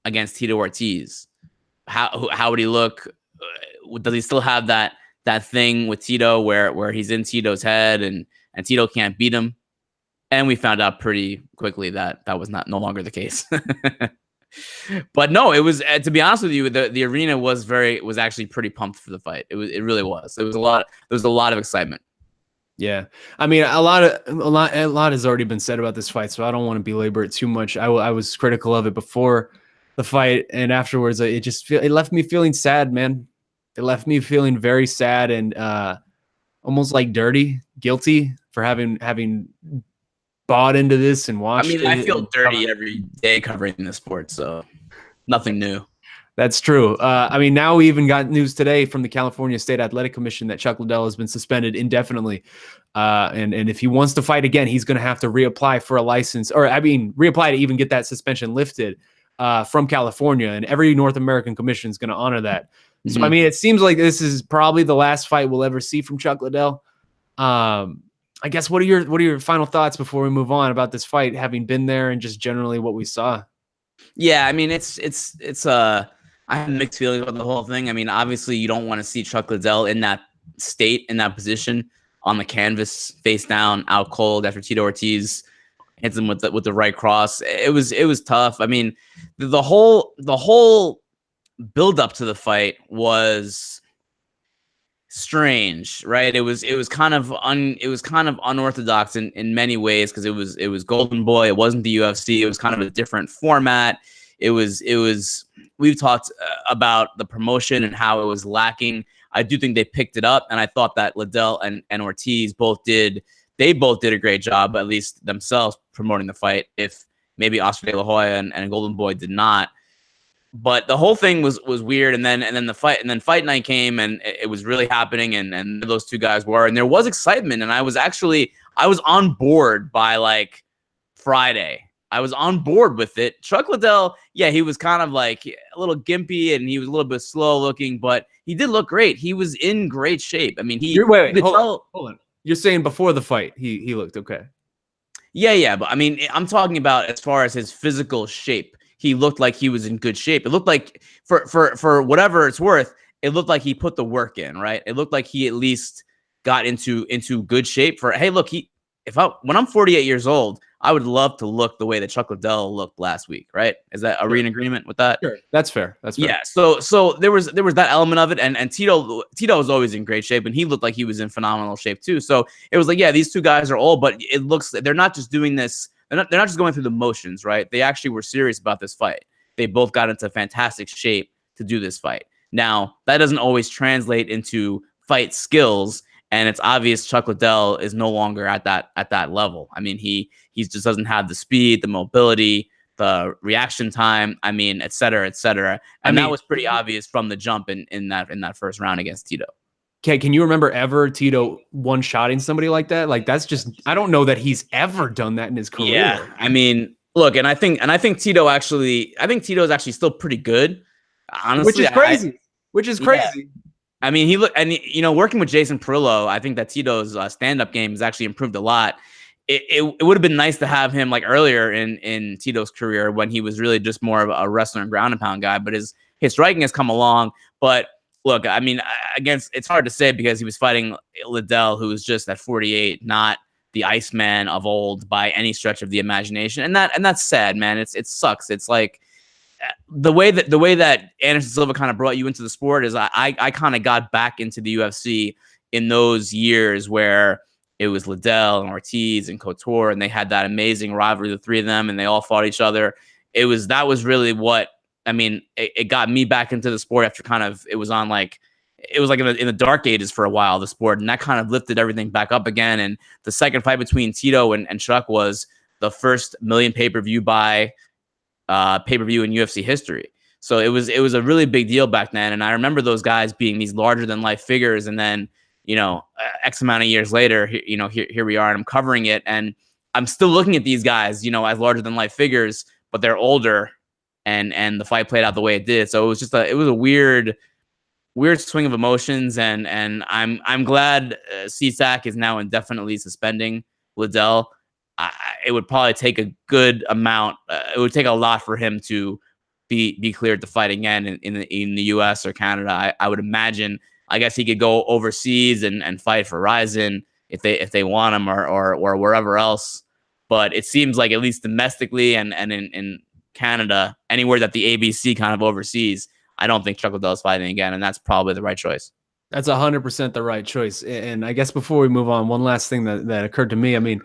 S2: against Tito Ortiz? How would he look? Does he still have that thing with Tito where he's in Tito's head and Tito can't beat him? And we found out pretty quickly that was no longer the case. But no, it was to be honest with you, the arena was actually pretty pumped for the fight. It really was. There was a lot of excitement.
S1: Yeah, I mean, a lot has already been said about this fight, so I don't want to belabor it too much. I was critical of it before the fight, and afterwards, it left me feeling sad, man. It left me feeling very sad and almost like guilty for having bought into this and watched.
S2: I mean, I feel dirty every day covering this sport, so nothing new.
S1: That's true. I mean, now we even got news today from the California State Athletic Commission that Chuck Liddell has been suspended indefinitely. And if he wants to fight again, he's going to have to reapply for a license, or I mean, reapply to even get that suspension lifted from California. And every North American commission is going to honor that. Mm-hmm. So, I mean, it seems like this is probably the last fight we'll ever see from Chuck Liddell. I guess what are your final thoughts before we move on about this fight, having been there and just generally what we saw?
S2: Yeah, I mean, it's I have mixed feelings about the whole thing. I mean, obviously you don't want to see Chuck Liddell in that state, in that position on the canvas, face down, out cold after Tito Ortiz hits him with the right cross. It was tough. I mean, the whole build up to the fight was strange, right? It was kind of unorthodox in many ways, because it was Golden Boy. It wasn't the UFC. It was kind of a different format. It was we've talked about the promotion and how it was lacking. I do think they picked it up, and I thought that Liddell and Ortiz both did a great job, at least themselves, promoting the fight. If maybe Ostovich La Hoya and Golden Boy did not. But the whole thing was weird, and then fight night came, and it was really happening, and those two guys were, and there was excitement, and I was on board by like Friday. I was on board with it. Chuck Liddell, yeah, he was kind of like a little gimpy, and he was a little bit slow looking, but he did look great. He was in great shape. I mean,
S1: hold on. You're saying before the fight, he looked okay.
S2: Yeah, but I mean, I'm talking about as far as his physical shape. He looked like he was in good shape. It looked like, for whatever it's worth, it looked like he put the work in, right? It looked like he at least got into good shape for, hey, look, when I'm 48 years old, I would love to look the way that Chuck Liddell looked last week, right? Are we in agreement with that?
S1: Sure, that's fair.
S2: Yeah. So there was that element of it, and Tito was always in great shape, and he looked like he was in phenomenal shape too. So it was like, yeah, these two guys are old, but it looks they're not just doing this. They're not just going through the motions, right? They actually were serious about this fight. They both got into fantastic shape to do this fight. Now, that doesn't always translate into fight skills, and it's obvious Chuck Liddell is no longer at that level. I mean, he just doesn't have the speed, the mobility, the reaction time, I mean, et cetera, et cetera. And that was pretty obvious from the jump in that first round against Tito.
S1: Okay, can you remember ever Tito one-shotting somebody like that? Like, that's just, I don't know that he's ever done that in his career.
S2: Yeah, I mean, look, and I think Tito is actually still pretty good, honestly.
S1: Which is crazy.
S2: Yeah. I mean, working with Jason Perillo, I think that Tito's stand-up game has actually improved a lot. It would have been nice to have him like earlier in Tito's career, when he was really just more of a wrestler and ground and pound guy, but his striking has come along. But look, I mean, it's hard to say, because he was fighting Liddell, who was just at 48, not the Iceman of old by any stretch of the imagination. And that's sad, man. It sucks. It's like the way that Anderson Silva kind of brought you into the sport is I kind of got back into the UFC in those years where it was Liddell and Ortiz and Couture, and they had that amazing rivalry, the three of them, and they all fought each other. That was really what, I mean, it got me back into the sport after it was like in the dark ages for a while, the sport, and that kind of lifted everything back up again. And the second fight between Tito and Chuck was the first million pay-per-view in UFC history. So it was a really big deal back then. And I remember those guys being these larger than life figures. And then, X amount of years later, here we are, and I'm covering it, and I'm still looking at these guys, as larger than life figures, but they're older, and the fight played out the way it did. So it was a weird swing of emotions, and I'm glad CSAC is now indefinitely suspending Liddell. It would probably take a good amount. It would take a lot for him to be cleared to fight again in the US or Canada. I would imagine. I guess he could go overseas and fight for Ryzen if they want him, or wherever else. But it seems like, at least domestically and in Canada, anywhere that the ABC kind of oversees, I don't think Chuck Liddell is fighting again, and that's probably the right choice.
S1: That's 100% the right choice. And I guess before we move on, one last thing that occurred to me. I mean,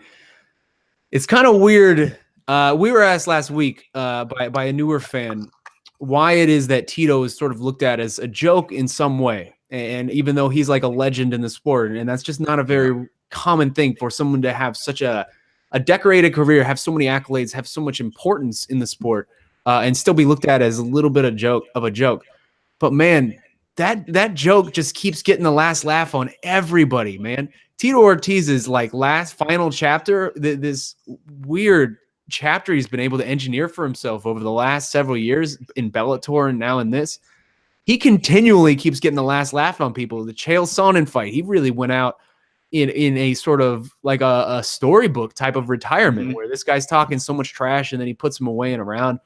S1: it's kind of weird. We were asked last week by a newer fan why it is that Tito is sort of looked at as a joke in some way. And even though he's like a legend in the sport, and that's just not a very common thing for someone to have such a decorated career, have so many accolades, have so much importance in the sport, and still be looked at as a little bit of a joke. But man, that joke just keeps getting the last laugh on everybody, man. Tito Ortiz's like final chapter, this weird chapter he's been able to engineer for himself over the last several years in Bellator and now in this, he continually keeps getting the last laugh on people. The Chael Sonnen fight, he really went out in a sort of like a storybook type of retirement, where this guy's talking so much trash and then he puts him away and around.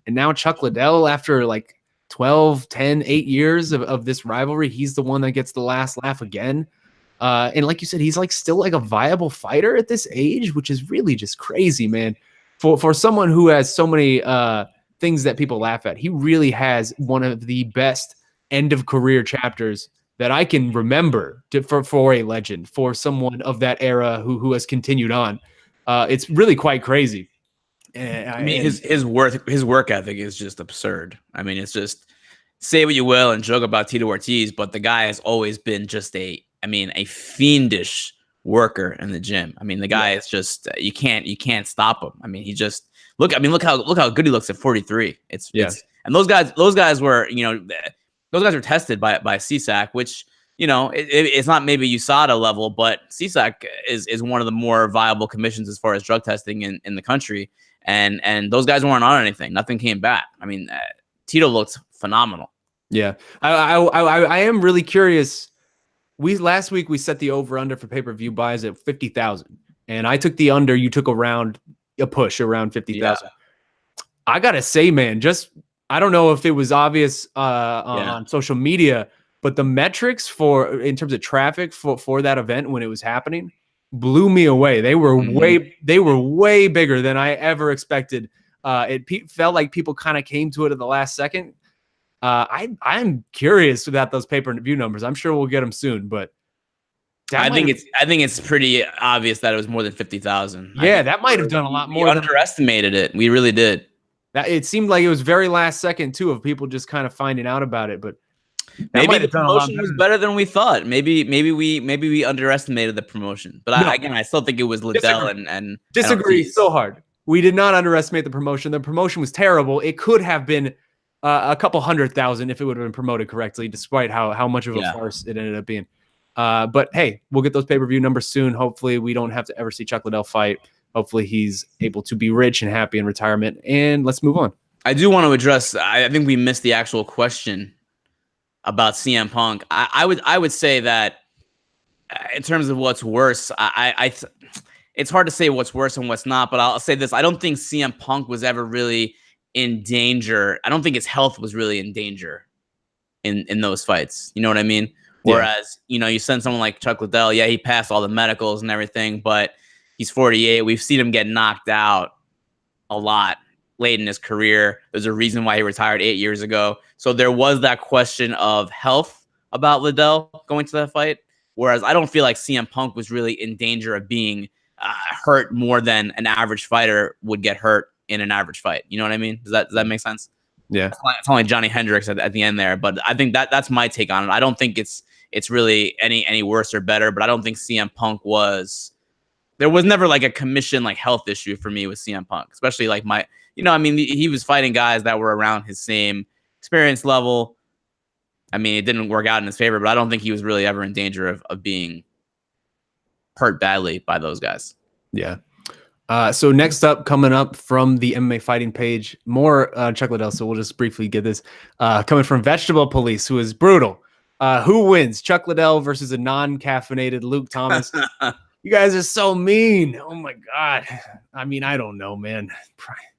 S1: And now Chuck Liddell, after like 12, 10, 8 years of this rivalry, he's the one that gets the last laugh again. And like you said, he's like still like a viable fighter at this age, which is really just crazy, man. For someone who has so many things that people laugh at, he really has one of the best end of career chapters that I can remember for a legend, for someone of that era who has continued on. It's really quite crazy. And
S2: I mean, his work ethic is just absurd. I mean, it's just, say what you will and joke about Tito Ortiz, but the guy has always been just a fiendish worker in the gym. I mean, the guy is just you can't stop him. I mean, he just look how good he looks at 43. It's and those guys were, those guys are tested by CSAC, which, it's not maybe USADA level, but CSAC is one of the more viable commissions as far as drug testing in the country. And those guys weren't on anything. Nothing came back. I mean, Tito looked phenomenal.
S1: Yeah. I am really curious. Last week we set the over under for pay-per-view buys at 50,000, and I took the under. You took a push around 50,000. Yeah. I gotta say, man, I don't know if it was obvious on social media, but the metrics in terms of traffic for that event when it was happening blew me away. They were way bigger than I ever expected. It felt like people kind of came to it at the last second. I'm curious about those pay-per-view numbers. I'm sure we'll get them soon, but I think
S2: it's pretty obvious that it was more than 50,000.
S1: Yeah, that might have done a lot more.
S2: We underestimated it. We really did.
S1: It seemed like it was very last second too, of people just kind of finding out about it. But
S2: maybe the promotion was better than we thought. Maybe we underestimated the promotion. But I still think it was Liddell and
S1: disagree so hard. We did not underestimate the promotion. The promotion was terrible. It could have been a couple 100,000 if it would have been promoted correctly, despite how much of a farce it ended up being. But hey, we'll get those pay-per-view numbers soon. Hopefully we don't have to ever see Chuck Liddell fight. Hopefully he's able to be rich and happy in retirement. And let's move on.
S2: I do want to address, I think we missed the actual question about CM Punk. I would say that in terms of what's worse, it's hard to say what's worse and what's not, but I'll say this. I don't think CM Punk was ever really in danger. I don't think his health was really in danger in those fights. You know what I mean? Whereas, you send someone like Chuck Liddell, he passed all the medicals and everything, but he's 48. We've seen him get knocked out a lot late in his career. There's a reason why he retired 8 years ago. So there was that question of health about Liddell going to that fight. Whereas I don't feel like CM Punk was really in danger of being hurt more than an average fighter would get hurt in an average fight. You know what I mean? Does that make sense? Yeah. It's not like Johnny Hendricks at the end there, but I think that's my take on it. I don't think it's really any worse or better, but I don't think CM Punk there was never like a commission like health issue for me with CM Punk, especially like he was fighting guys that were around his same experience level. I mean, it didn't work out in his favor, but I don't think he was really ever in danger of being hurt badly by those guys.
S1: Yeah. So next up, coming up from the MMA fighting page, more Chuck Liddell. So we'll just briefly get this coming from Vegetable Police, who is brutal. Who wins? Chuck Liddell versus a non-caffeinated Luke Thomas. You guys are so mean. Oh my God. I mean, I don't know, man.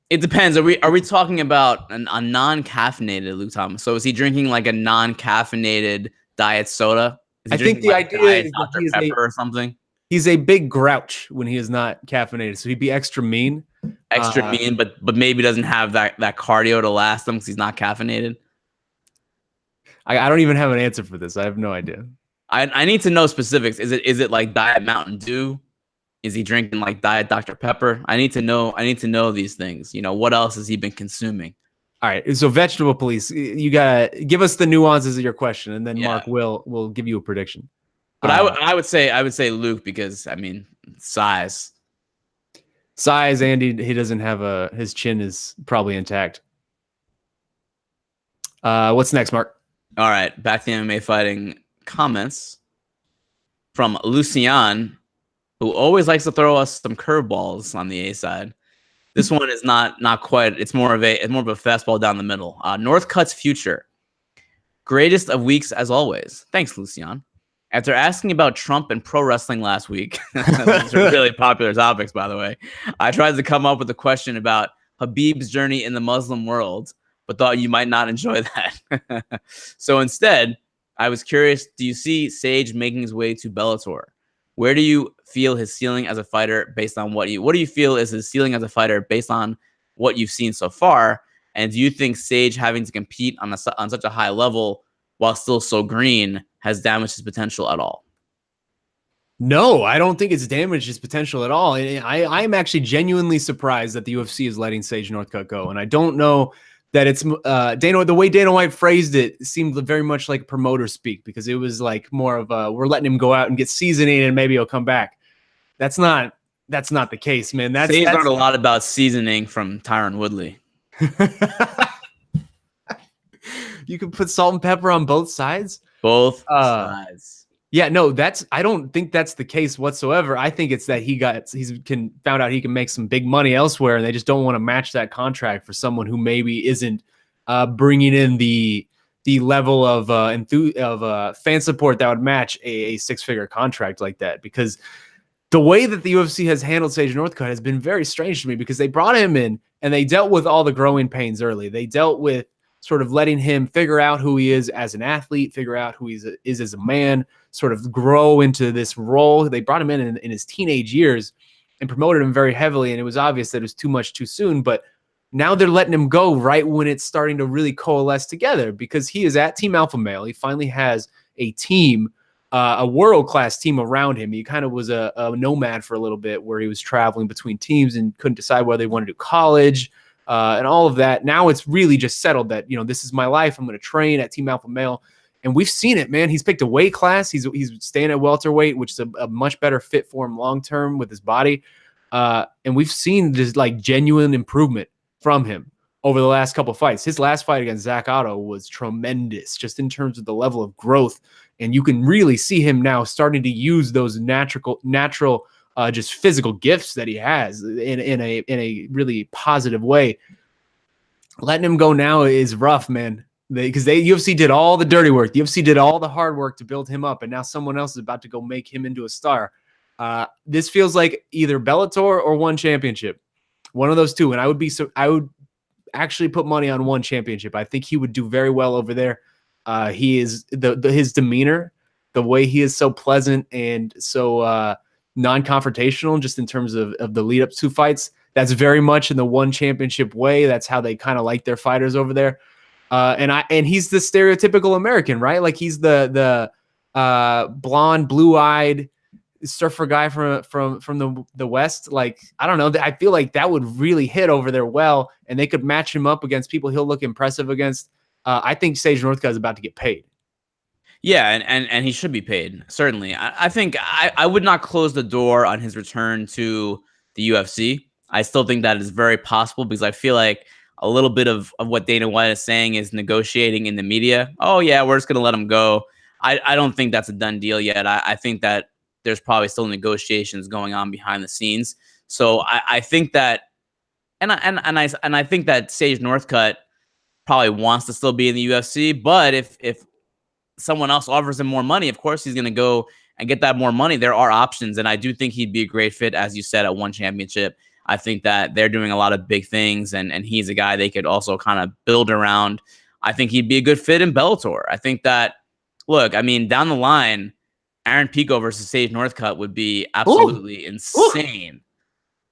S2: It depends. Are we talking about a non-caffeinated Luke Thomas? So is he drinking like a non-caffeinated diet soda?
S1: I think the idea is
S2: Dr. Pepper or something.
S1: He's a big grouch when he is not caffeinated, so he'd be extra mean.
S2: But maybe doesn't have that cardio to last him because he's not caffeinated.
S1: I don't even have an answer for this. I have no idea.
S2: I need to know specifics. Is it like Diet Mountain Dew? Is he drinking like Diet Dr. Pepper? I need to know these things. What else has he been consuming?
S1: All right. So Vegetable Police, you gotta give us the nuances of your question, and then Marc will give you a prediction.
S2: But I would say Luke because size,
S1: and he doesn't have his chin is probably intact. What's next, Marc?
S2: All right, back to MMA fighting comments from Lucian, who always likes to throw us some curveballs on the A side. This one is not quite. It's more of a fastball down the middle. Northcutt's future, greatest of weeks as always. Thanks, Lucian. After asking about Trump and pro wrestling last week, those are really popular topics, by the way, I tried to come up with a question about Habib's journey in the Muslim world, but thought you might not enjoy that. So instead, I was curious, do you see Sage making his way to Bellator? Where do you feel his ceiling as a fighter based on what do you feel is his ceiling as a fighter based on what you've seen so far? And do you think Sage having to compete on such a high level while still so green has damaged his potential at all?
S1: No, I don't think it's damaged his potential at all. I'm actually genuinely surprised that the UFC is letting Sage Northcutt go. And I don't know that it's the way Dana White phrased it seemed very much like promoter speak, because it was like more of we're letting him go out and get seasoning and maybe he'll come back. That's not the case, man.
S2: Sage learned a lot about seasoning from Tyron Woodley.
S1: You can put salt and pepper on both sides.
S2: Both sides.
S1: Yeah, no, I don't think that's the case whatsoever. I think it's that he's found out he can make some big money elsewhere, and they just don't want to match that contract for someone who maybe isn't bringing in the level of fan support that would match a six-figure contract like that. Because the way that the UFC has handled Sage Northcutt has been very strange to me, because they brought him in and they dealt with all the growing pains early. They dealt with sort of letting him figure out who he is as an athlete, figure out who he is as a man, sort of grow into this role. They brought him in his teenage years and promoted him very heavily, and it was obvious that it was too much too soon. But now they're letting him go right when it's starting to really coalesce together, because he is at Team Alpha Male. He finally has a team, a world-class team around him. He kind of was a nomad for a little bit, where he was traveling between teams and couldn't decide whether he wanted to do college and all of that. Now it's really just settled that, this is my life. I'm going to train at Team Alpha Male. And we've seen it, man. He's picked a weight class. He's staying at welterweight, which is a much better fit for him long-term with his body. And we've seen this like genuine improvement from him over the last couple of fights. His last fight against Zach Otto was tremendous, just in terms of the level of growth. And you can really see him now starting to use those natural just physical gifts that he has in a really positive way. Letting him go now is rough, man. Because UFC did all the dirty work. The UFC did all the hard work to build him up, and now someone else is about to go make him into a star. This feels like either Bellator or one championship, one of those two. And I would actually put money on one championship. I think he would do very well over there. He is his demeanor, the way he is so pleasant and so non-confrontational, just in terms of the lead up to fights. That's very much in the one championship way. That's how they kind of like their fighters over there. And he's the stereotypical American, right? Like he's the blonde, blue-eyed surfer guy from the West. Like, I don't know. I feel like that would really hit over there well, and they could match him up against people he'll look impressive against. I think Sage Northcutt is about to get paid.
S2: Yeah, and he should be paid, certainly. I think I would not close the door on his return to the UFC. I still think that is very possible, because I feel like a little bit of what Dana White is saying is negotiating in the media. Oh, yeah, we're just going to let him go. I don't think that's a done deal yet. I think that there's probably still negotiations going on behind the scenes. So I think that, and I think that Sage Northcutt probably wants to still be in the UFC. But if someone else offers him more money, of course he's going to go and get that more money. There are options, and I do think he'd be a great fit, as you said, at one championship. I think that they're doing a lot of big things, and he's a guy they could also kind of build around. I think he'd be a good fit in Bellator. I think that, look, I mean, down the line, Aaron Pico versus Sage Northcutt would be absolutely insane.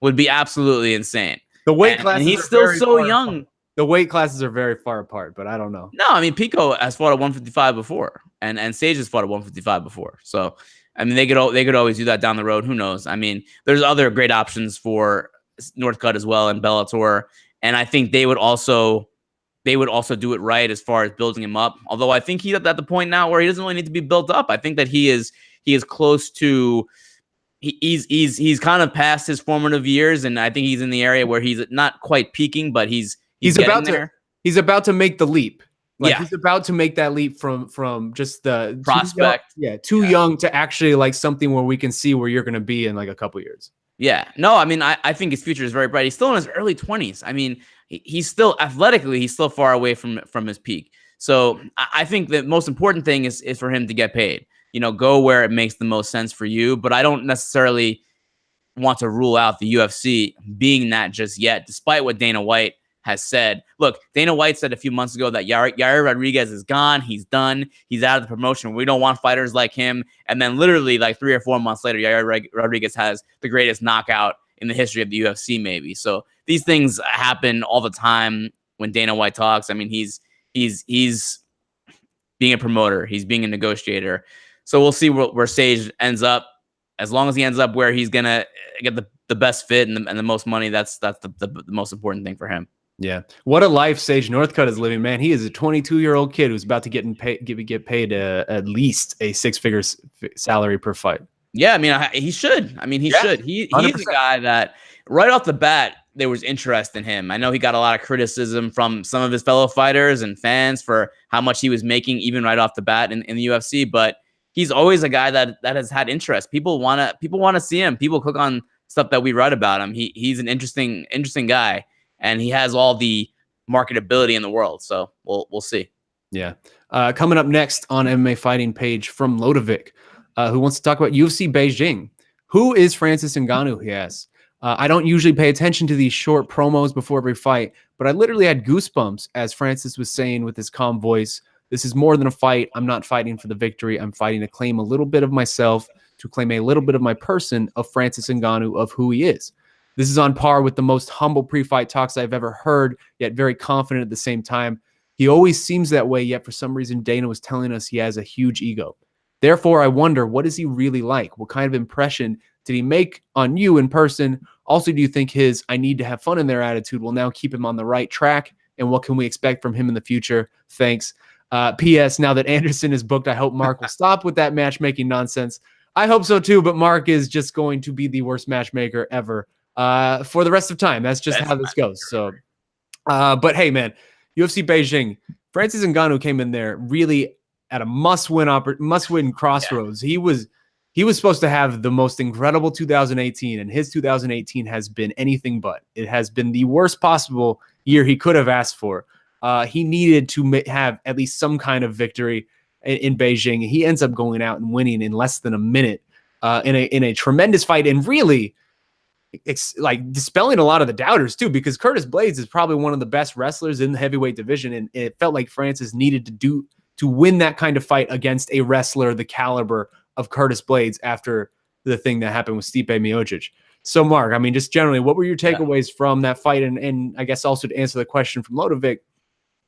S2: Would be absolutely insane.
S1: The weight classes,
S2: and he's still so young.
S1: Apart. The weight classes are very far apart, but I don't know.
S2: No, I mean, Pico has fought at 155 before, and Sage has fought at 155 before. So, I mean, they could always do that down the road. Who knows? I mean, there's other great options for Northcutt as well in Bellator, and I think they would also do it right as far as building him up. Although I think he's at the point now where he doesn't really need to be built up. I think that he is close to he's kind of past his formative years, and I think he's in the area where he's not quite peaking, but he's about there.
S1: He's about to make the leap. Like, he's about to make that leap from just the
S2: prospect.
S1: Too young to actually like something where we can see where you're going to be in like a couple years.
S2: Yeah. No, I mean, I think his future is very bright. He's still in his early 20s. I mean, he's still athletically, he's still far away from his peak. So I think the most important thing is for him to get paid. Go where it makes the most sense for you. But I don't necessarily want to rule out the UFC being that just yet, despite what Dana White has said, look, Dana White said a few months ago that Yair Rodriguez is gone. He's done. He's out of the promotion. We don't want fighters like him. And then literally like 3 or 4 months later, Yair Rodriguez has the greatest knockout in the history of the UFC, maybe. So these things happen all the time when Dana White talks. I mean, he's being a promoter. He's being a negotiator. So we'll see where Sage ends up. As long as he ends up where he's going to get the best fit and the most money, that's the most important thing for him.
S1: Yeah. What a life Sage Northcutt is living, man. He is a 22-year-old kid who's about to get paid at least a 6-figure salary per fight.
S2: Yeah, I mean, he should. I mean, he should. He's a guy that right off the bat, there was interest in him. I know he got a lot of criticism from some of his fellow fighters and fans for how much he was making even right off the bat in the UFC, but he's always a guy that has had interest. People want to see him. People click on stuff that we write about him. He's an interesting guy, and he has all the marketability in the world. So we'll see.
S1: Yeah. Coming up next on MMA Fighting Page from Lodovic, who wants to talk about UFC Beijing. Who is Francis Ngannou, he asks. I don't usually pay attention to these short promos before every fight, but I literally had goosebumps as Francis was saying with his calm voice, this is more than a fight. I'm not fighting for the victory. I'm fighting to claim a little bit of myself, to claim a little bit of my person, of Francis Ngannou, of who he is. This is on par with the most humble pre-fight talks I've ever heard, yet very confident at the same time. He always seems that way, yet for some reason Dana was telling us he has a huge ego. Therefore, I wonder, what is he really like? What kind of impression did he make on you in person? Also, do you think his I need to have fun in there attitude will now keep him on the right track? And what can we expect from him in the future? Thanks. P.S. Now that Anderson is booked, I hope Marc will stop with that matchmaking nonsense. I hope so too, but Marc is just going to be the worst matchmaker ever for the rest of time. That's just how this goes. So, but hey, man, UFC Beijing, Francis Ngannou came in there really at a must-win crossroads.
S2: Yeah.
S1: He was supposed to have the most incredible 2018, and his 2018 has been anything but. It has been the worst possible year he could have asked for. He needed to have at least some kind of victory in Beijing. He ends up going out and winning in less than a minute in a tremendous fight, and really like dispelling a lot of the doubters too, because Curtis Blaydes is probably one of the best wrestlers in the heavyweight division, and it felt like Francis needed to win that kind of fight against a wrestler the caliber of Curtis Blaydes after the thing that happened with Stipe Miocic. So, Marc, I mean, just generally, what were your takeaways from that fight? And I guess also to answer the question from Lodovic,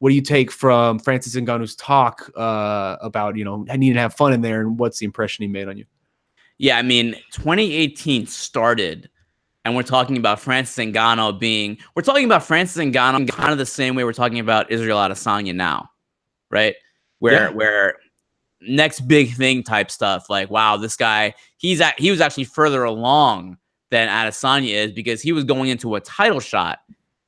S1: what do you take from Francis Ngannou's talk about, I need to have fun in there, and what's the impression he made on you?
S2: Yeah, I mean, 2018 started, and we're talking about Francis Ngannou kind of the same way we're talking about Israel Adesanya now, right? Where next big thing type stuff, like, wow, this guy, he was actually further along than Adesanya is, because he was going into a title shot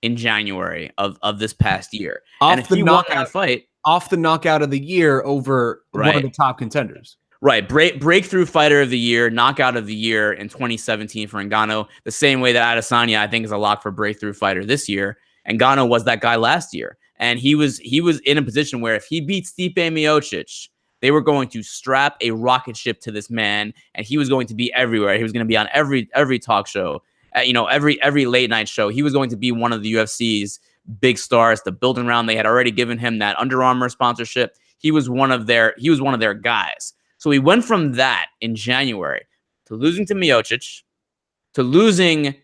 S2: in January of this past year. And if he won that fight,
S1: off the knockout of the year over one of the top contenders.
S2: Right. Breakthrough fighter of the year, knockout of the year in 2017 for Ngannou, the same way that Adesanya, I think, is a lock for breakthrough fighter this year. Ngannou was that guy last year. And he was in a position where if he beat Stipe Miocic, they were going to strap a rocket ship to this man, and he was going to be everywhere. He was going to be on every talk show, every late night show. He was going to be one of the UFC's big stars. The building round, they had already given him that Under Armour sponsorship. He was one of their guys. So he went from that in January to losing to Miocic, to losing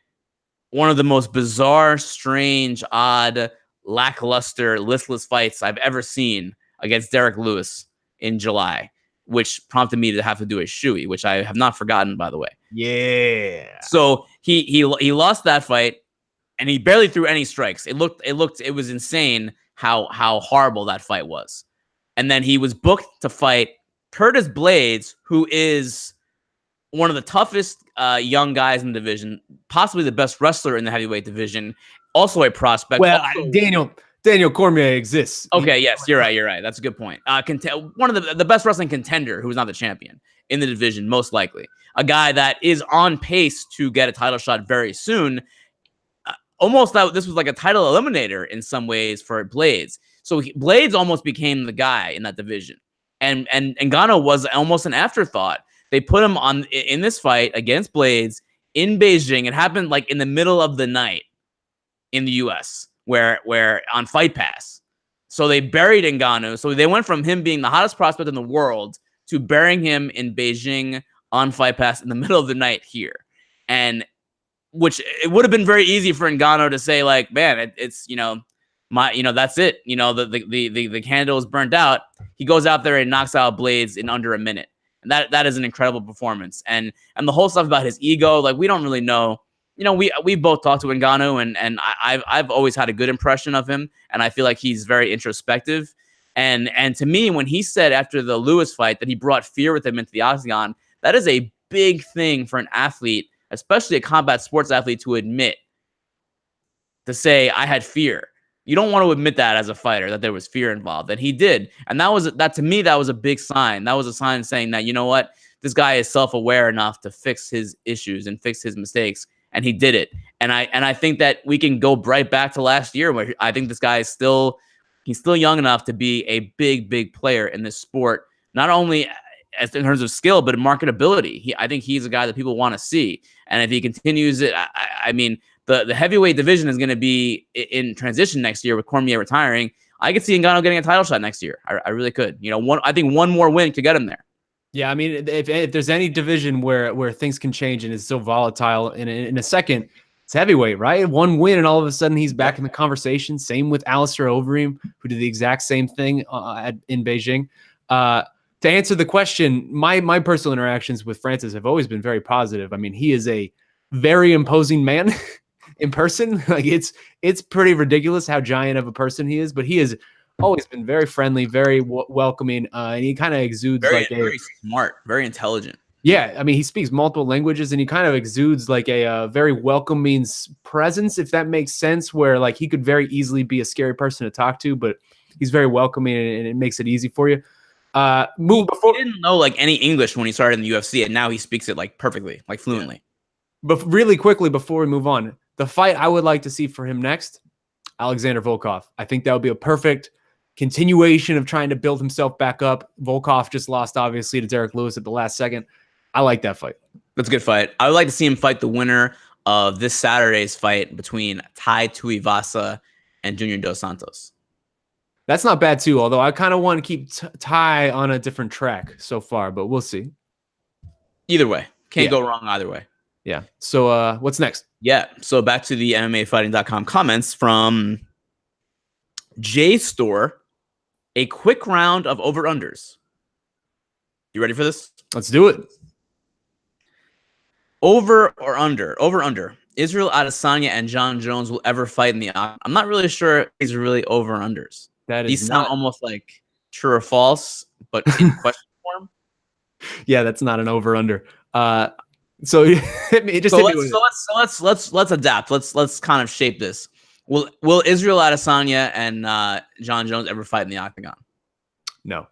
S2: one of the most bizarre, strange, odd, lackluster, listless fights I've ever seen against Derek Lewis in July, which prompted me to have to do a shoey, which I have not forgotten, by the way.
S1: Yeah.
S2: So he lost that fight, and he barely threw any strikes. It was insane how horrible that fight was. And then he was booked to fight Curtis Blaydes, who is one of the toughest young guys in the division, possibly the best wrestler in the heavyweight division, also a prospect.
S1: Well, Daniel Cormier exists.
S2: Okay, yes, you're right. That's a good point. One of the best wrestling contender who is not the champion in the division, most likely. A guy that is on pace to get a title shot very soon. Almost that this was like a title eliminator in some ways for Blaydes. So Blaydes almost became the guy in that division. And Ngannou was almost an afterthought. They put him in this fight against Blaydes in Beijing. It happened like in the middle of the night in the US. where on Fight Pass. So they buried Ngannou. So they went from him being the hottest prospect in the world to burying him in Beijing on Fight Pass in the middle of the night here. And which it would have been very easy for Ngannou to say, like, man, it's that's it. The candle is burnt out. He goes out there and knocks out Blades in under a minute. And that is an incredible performance. And the whole stuff about his ego, like, we don't really know. We both talked to Ngannou, and I've always had a good impression of him, and I feel like he's very introspective. And to me, when he said after the Lewis fight that he brought fear with him into the octagon, that is a big thing for an athlete, especially a combat sports athlete, to admit, to say, I had fear. You don't want to admit that as a fighter, that there was fear involved, and he did. And that to me, that was a big sign. That was a sign saying that, you know what, this guy is self-aware enough to fix his issues and fix his mistakes. And he did it. And I think that we can go right back to last year, where I think this guy is he's still young enough to be a big player in this sport, not only in terms of skill, but in marketability. I think he's a guy that people want to see. And if he continues it, I mean, the heavyweight division is going to be in transition next year with Cormier retiring. I could see Ngannou getting a title shot next year. I really could. I think one more win could get him there.
S1: Yeah, I mean, if there's any division where things can change and is so volatile in a second, it's heavyweight, right? One win and all of a sudden he's back in the conversation. Same with Alistair Overeem, who did the exact same thing in Beijing. To answer the question, my personal interactions with Francis have always been very positive. I mean, he is a very imposing man in person. Like, it's pretty ridiculous how giant of a person he is, but he is always been very friendly, very welcoming, and he kind of exudes
S2: very smart, very intelligent.
S1: Yeah, I mean, he speaks multiple languages, and he kind of exudes like a very welcoming presence, if that makes sense, where like he could very easily be a scary person to talk to, but he's very welcoming, and it makes it easy for you.
S2: He didn't know like any English when he started in the UFC, and now he speaks it like perfectly, like fluently.
S1: Yeah. But really quickly before we move on, the fight I would like to see for him next, Alexander Volkov. I think that would be a perfect continuation of trying to build himself back up. Volkov just lost, obviously, to Derek Lewis at the last second. I like that fight.
S2: That's a good fight. I would like to see him fight the winner of this Saturday's fight between Tai Tuivasa and Junior Dos Santos.
S1: That's not bad, too, although I kind of want to keep Tai on a different track so far, but we'll see.
S2: Either way. Can't go wrong either way.
S1: Yeah. So what's next?
S2: Yeah. So back to the MMAfighting.com comments from JStore. A quick round of over-unders. You ready for this?
S1: Let's do it.
S2: Over or under? Over-under. Israel Adesanya and Jon Jones will ever fight in the octagon. I'm not really sure these are really over-unders. These sound almost like true or false, but in question form.
S1: Yeah, that's not an over-under. So
S2: let's adapt. Let's kind of shape this. Will Israel Adesanya and Jon Jones ever fight in the octagon?
S1: No,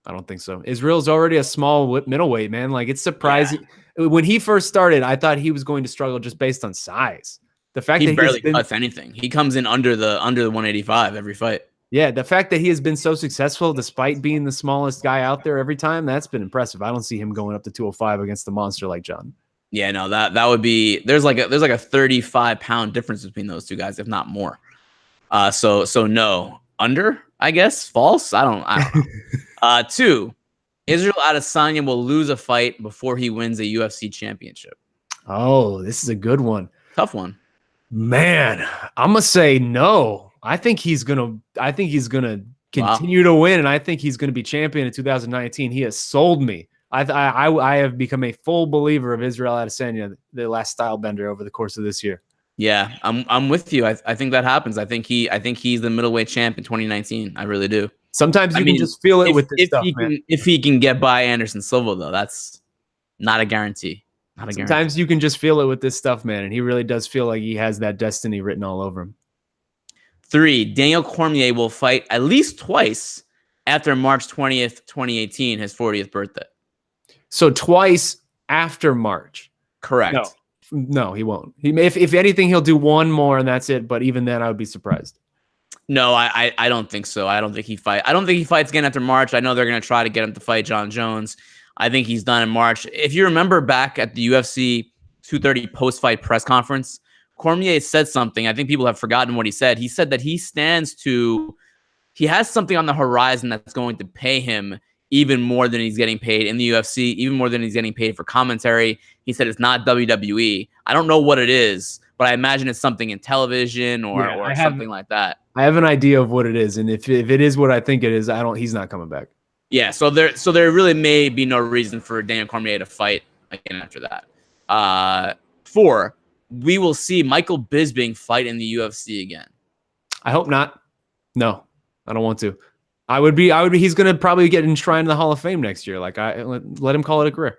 S1: I don't think so. Israel's already a small middleweight, man. Like, it's surprising. Yeah. When he first started, I thought he was going to struggle just based on size. The fact that he
S2: barely cuts anything. He comes in under the 185 every fight.
S1: Yeah, the fact that he has been so successful despite being the smallest guy out there every time, that's been impressive. I don't see him going up to 205 against a monster like Jon.
S2: Yeah, no, that would be there's like a 35-pound difference between those two guys, if not more. So no. Under, I guess. False? I don't know. 2, Israel Adesanya will lose a fight before he wins a UFC championship.
S1: Oh, this is a good one.
S2: Tough one.
S1: Man, I'm gonna say no. I think he's gonna continue to win, and I think he's gonna be champion in 2019. He has sold me. I have become a full believer of Israel Adesanya, the last style bender, over the course of this year.
S2: Yeah, I'm with you. I think that happens. I think he's the middleweight champ in 2019. I really do.
S1: Sometimes you can just feel it with this stuff, man.
S2: If he can get by Anderson Silva, though, that's not a guarantee.
S1: Sometimes you can just feel it with this stuff, man, and he really does feel like he has that destiny written all over him.
S2: 3, Daniel Cormier will fight at least twice after March 20th, 2018, his 40th birthday.
S1: So twice after March.
S2: Correct.
S1: No, he won't. If anything, he'll do one more and that's it. But even then, I would be surprised.
S2: No, I don't think so. I don't think he fights again after March. I know they're going to try to get him to fight Jon Jones. I think he's done in March. If you remember back at the UFC 230 post-fight press conference, Cormier said something. I think people have forgotten what he said. He said that he has something on the horizon that's going to pay him even more than he's getting paid in the UFC, even more than he's getting paid for commentary. He said it's not WWE. I don't know what it is, but I imagine it's something in television or something like that.
S1: I have an idea of what it is, and if it is what I think it is, he's not coming back.
S2: Yeah, so there really may be no reason for Daniel Cormier to fight again after that. 4, we will see Michael Bisping fight in the UFC again.
S1: I hope not. No, I don't want to. I would be. He's going to probably get enshrined in the Hall of Fame next year. Like, let him call it a career.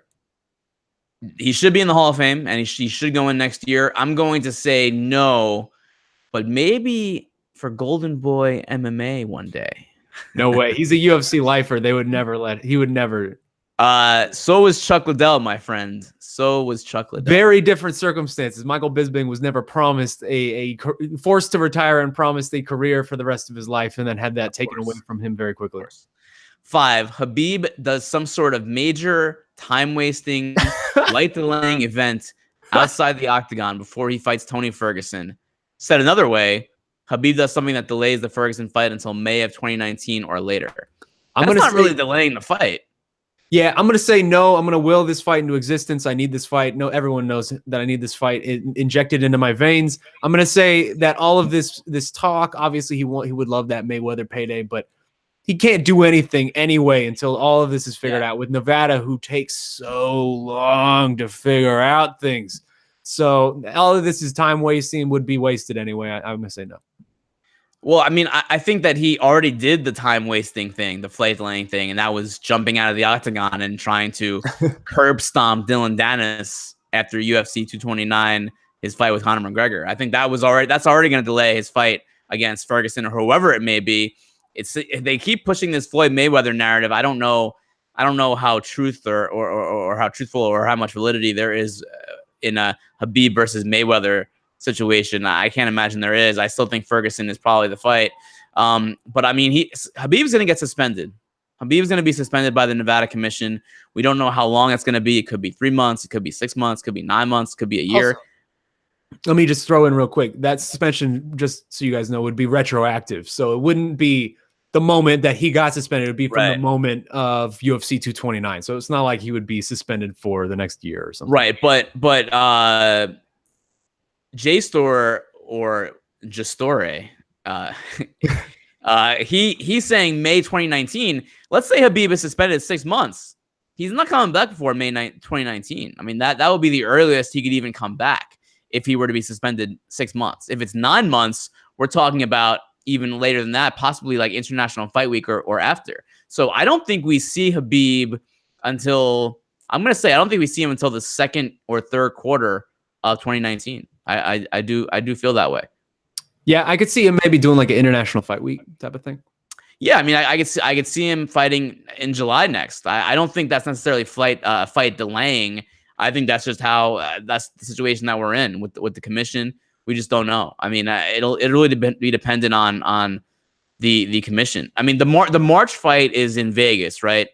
S2: He should be in the Hall of Fame, and he should go in next year. I'm going to say no, but maybe for Golden Boy MMA one day.
S1: No way. He's a UFC lifer. He would never.
S2: So was Chuck Liddell, my friend. So was Chuck Liddell.
S1: Very different circumstances. Michael Bisping was never promised forced to retire and promised a career for the rest of his life, and then had that taken away from him very quickly.
S2: 5, Khabib does some sort of major time-wasting, light-delaying event outside the octagon before he fights Tony Ferguson. Said another way, Khabib does something that delays the Ferguson fight until May of 2019 or later. That's not really delaying the fight.
S1: Yeah, I'm going to say no. I'm going to will this fight into existence. I need this fight. No, everyone knows that I need this fight injected into my veins. I'm going to say that all of this talk, obviously he would love that Mayweather payday, but he can't do anything anyway until all of this is figured out with Nevada, who takes so long to figure out things. So all of this is time wasting, would be wasted anyway. I'm going to say no.
S2: Well, I mean, I think that he already did the time-wasting thing, the flight-delaying thing, and that was jumping out of the octagon and trying to curb stomp Dylan Dennis after UFC 229, his fight with Conor McGregor. I think that's already going to delay his fight against Ferguson or whoever it may be. They keep pushing this Floyd Mayweather narrative. I don't know how truth or how truthful or how much validity there is in a Khabib versus Mayweather situation. I can't imagine there is. I still think Ferguson is probably the fight. But I mean, Khabib's going to get suspended. Khabib's going to be suspended by the Nevada Commission. We don't know how long it's going to be. It could be 3 months. It could be 6 months. It could be 9 months. It could be a year.
S1: Also, let me just throw in real quick. That suspension, just so you guys know, would be retroactive. So it wouldn't be the moment that he got suspended. It would be from the moment of UFC 229. So it's not like he would be suspended for the next year or something.
S2: Right. But JSTOR or Gestore, he's saying May 2019. Let's say Khabib is suspended 6 months. He's not coming back before May 2019. I mean, that would be the earliest he could even come back if he were to be suspended 6 months. If it's 9 months, we're talking about even later than that, possibly like International Fight Week or after. So I don't think we see Khabib until, I don't think we see him until the second or third quarter of 2019. I do feel that way.
S1: Yeah, I could see him maybe doing like an International Fight Week type of thing.
S2: Yeah, I mean, I could see him fighting in July next. I don't think that's necessarily fight delaying. I think that's just how that's the situation that we're in with the commission. We just don't know. I mean, it'll really be dependent on the commission. I mean, the March fight is in Vegas, right?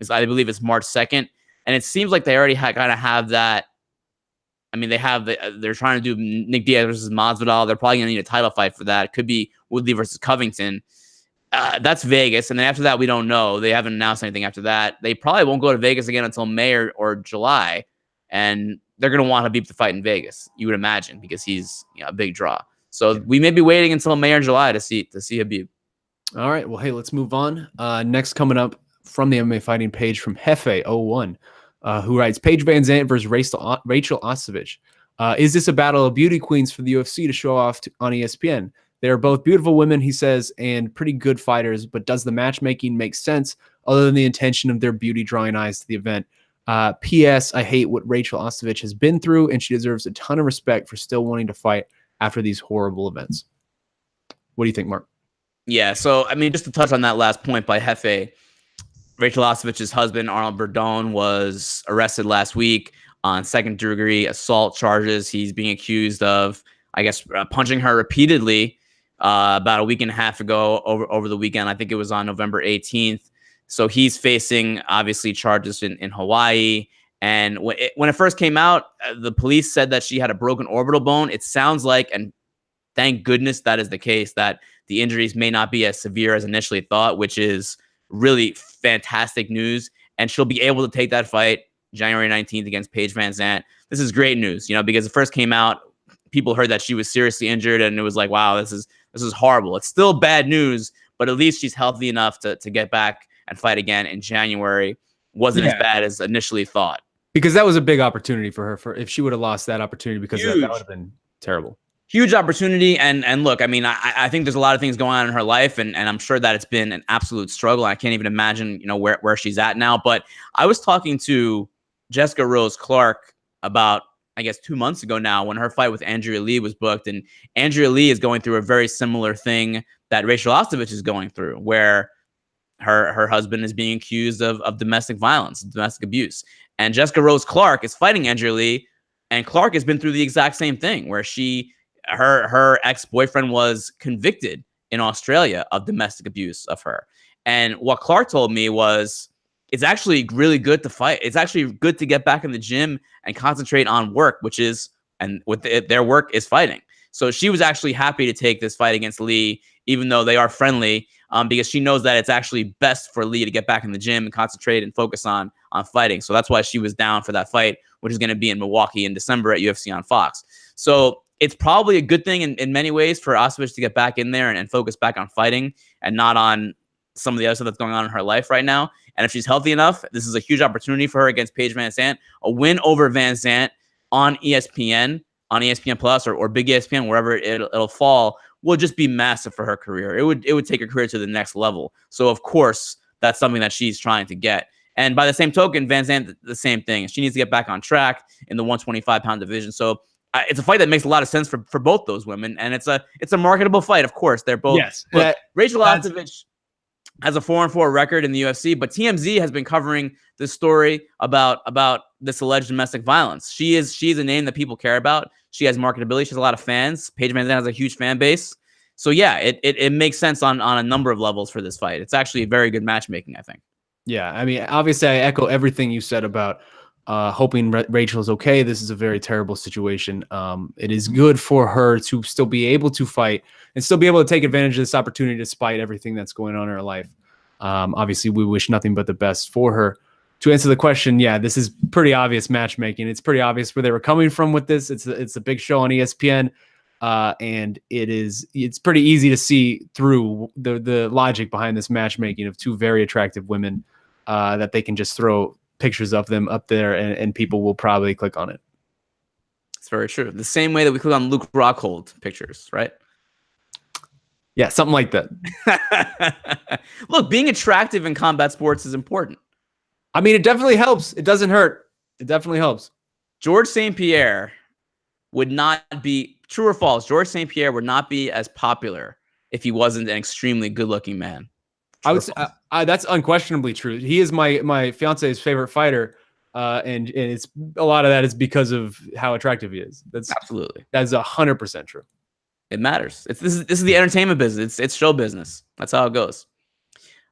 S2: I believe it's March 2nd, and it seems like they already kind of have that. I mean, they're trying to do Nick Diaz versus Masvidal. They're probably going to need a title fight for that. It could be Woodley versus Covington. That's Vegas. And then after that, we don't know. They haven't announced anything after that. They probably won't go to Vegas again until May or July. And they're going to want Khabib to fight in Vegas, you would imagine, because he's a big draw. So we may be waiting until May or July to see Khabib.
S1: All right. Well, hey, let's move on. Next coming up from the MMA fighting page from Hefe01. Who writes, Paige VanZant versus Rachael Ostovich. Is this a battle of beauty queens for the UFC to show off on ESPN? They are both beautiful women, he says, and pretty good fighters, but does the matchmaking make sense other than the intention of their beauty drawing eyes to the event? P.S. I hate what Rachael Ostovich has been through, and she deserves a ton of respect for still wanting to fight after these horrible events. What do you think, Marc?
S2: Yeah, so, I mean, just to touch on that last point by Hefe, Rachael Ostovich's husband, Arnold Berdone, was arrested last week on second-degree assault charges. He's being accused of, I guess, punching her repeatedly about a week and a half ago over the weekend. I think it was on November 18th. So he's facing, obviously, charges in Hawaii And when it first came out, the police said that she had a broken orbital bone. It sounds like, and thank goodness that is the case, that the injuries may not be as severe as initially thought, which is really fantastic news. And she'll be able to take that fight January 19th against Paige VanZant. This is great news, because it first came out, people heard that she was seriously injured, and it was like, wow, this is horrible. It's still bad news, but at least she's healthy enough to get back and fight again in January. Wasn't as bad as initially thought.
S1: Because that was a big opportunity for her. If she would have lost that opportunity, because that would have been terrible.
S2: Huge opportunity. And look, I mean, I think there's a lot of things going on in her life, and I'm sure that it's been an absolute struggle. I can't even imagine, where she's at now. But I was talking to Jessica Rose Clark about, I guess, 2 months ago now, when her fight with Andrea Lee was booked. And Andrea Lee is going through a very similar thing that Rachael Ostovich is going through, where her husband is being accused of domestic violence, domestic abuse. And Jessica Rose Clark is fighting Andrea Lee, and Clark has been through the exact same thing, where her ex-boyfriend was convicted in Australia of domestic abuse of her. And what Clark told me was, it's actually really good to fight. It's actually good to get back in the gym and concentrate on work, their work is fighting. So she was actually happy to take this fight against Lee, even though they are friendly, because she knows that it's actually best for Lee to get back in the gym and concentrate and focus on fighting. So that's why she was down for that fight, which is going to be in Milwaukee in December at UFC on Fox. So it's probably a good thing in many ways for Ostovich to get back in there and focus back on fighting and not on some of the other stuff that's going on in her life right now. And if she's healthy enough, this is a huge opportunity for her against Paige VanZant. A win over VanZant on ESPN Plus or Big ESPN, wherever it'll fall, will just be massive for her career. It would take her career to the next level. So of course, that's something that she's trying to get. And by the same token, VanZant, the same thing. She needs to get back on track in the 125-pound division. So it's a fight that makes a lot of sense for both those women, and it's a marketable fight. Of course, they're both.
S1: Yes,
S2: Rachael Ostovich has a 4-4 record in the UFC, but TMZ has been covering this story about this alleged domestic violence. She's a name that people care about. She has marketability. She has a lot of fans. Paige VanZant has a huge fan base. So yeah, it makes sense on a number of levels for this fight. It's actually a very good matchmaking, I think.
S1: Yeah, I mean, obviously, I echo everything you said about hoping Rachel's okay. This is a very terrible situation. It is good for her to still be able to fight and still be able to take advantage of this opportunity despite everything that's going on in her life. Obviously, we wish nothing but the best for her. To answer the question, yeah, this is pretty obvious matchmaking. It's pretty obvious where they were coming from with this. It's a big show on ESPN, and it's pretty easy to see through the logic behind this matchmaking of two very attractive women that they can just throw pictures of them up there and people will probably click on it.
S2: It's very true. The same way that we click on Luke Rockhold pictures, right?
S1: Yeah, something like that.
S2: Look, being attractive in combat sports is important.
S1: I mean, it definitely helps. It doesn't hurt. It definitely helps.
S2: George St. Pierre would not be, true or false, George St. Pierre would not be as popular if he wasn't an extremely good-looking man.
S1: I would say that's unquestionably true. He is my fiance's favorite fighter, and it's a lot of that is because of how attractive he is. That's 100% true.
S2: It matters. This is the entertainment business. It's show business. That's how it goes.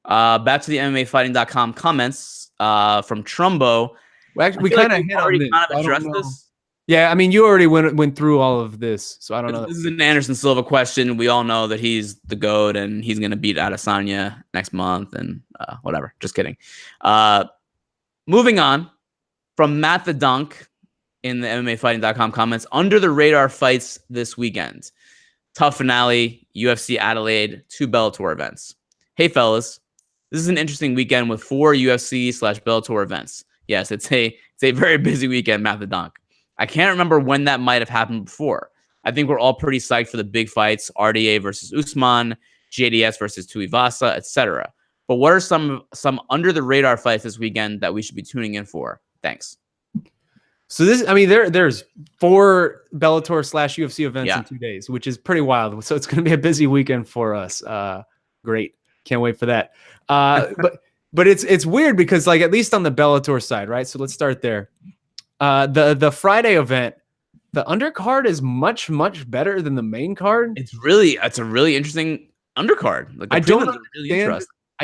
S2: Back to the MMAfighting.com comments from Trumbo.
S1: Well, actually, we kind of
S2: already kind of addressed this.
S1: Yeah, I mean, you already went through all of this, so I don't know.
S2: This is an Anderson Silva question. We all know that he's the GOAT and he's going to beat Adesanya next month and whatever. Just kidding. Moving on from Matt the Dunk in the MMAfighting.com comments. Under the radar fights this weekend. Tough finale, UFC Adelaide, 2 Bellator events. Hey, fellas. This is an interesting weekend with 4 UFC/Bellator events. Yes, it's a very busy weekend, Matt the Dunk. I can't remember when that might have happened before. I think we're all pretty psyched for the big fights, RDA versus Usman, JDS versus Tuivasa, etc. But what are some under-the-radar fights this weekend that we should be tuning in for? Thanks.
S1: So there's 4 Bellator/UFC events in 2 days, which is pretty wild. So it's going to be a busy weekend for us. Great. Can't wait for that. But it's weird because, like, at least on the Bellator side, right? So let's start there. The Friday event, the undercard is much better than the main card.
S2: It's a really interesting undercard. Like,
S1: I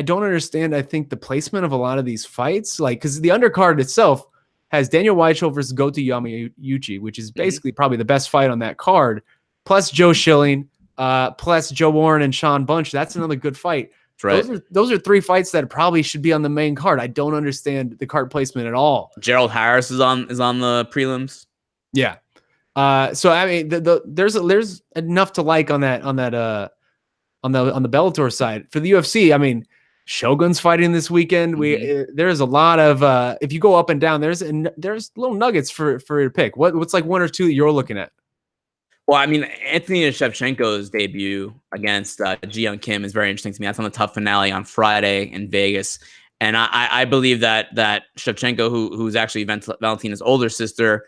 S1: don't understand. I think the placement of a lot of these fights, like, because the undercard itself, has Daniel Weichel versus Goto Yamauchi, which is basically probably the best fight on that card, plus Joe Schilling, plus Joe Warren and Shaun Bunch. That's another good fight.
S2: That's right.
S1: Those are 3 fights that probably should be on the main card. I don't understand the card placement at all.
S2: Gerald Harris is on the prelims.
S1: Yeah. So I mean, there's enough to like on the Bellator side. For the UFC, I mean, Shogun's fighting this weekend. There's a lot of if you go up and down, there's little nuggets for you to pick. What's like 1 or 2 that you're looking at?
S2: Well, I mean, Anthony Shevchenko's debut against Ji Young Kim is very interesting to me. That's on the Tough finale on Friday in Vegas, and I believe that Shevchenko, who's actually Valentina's older sister,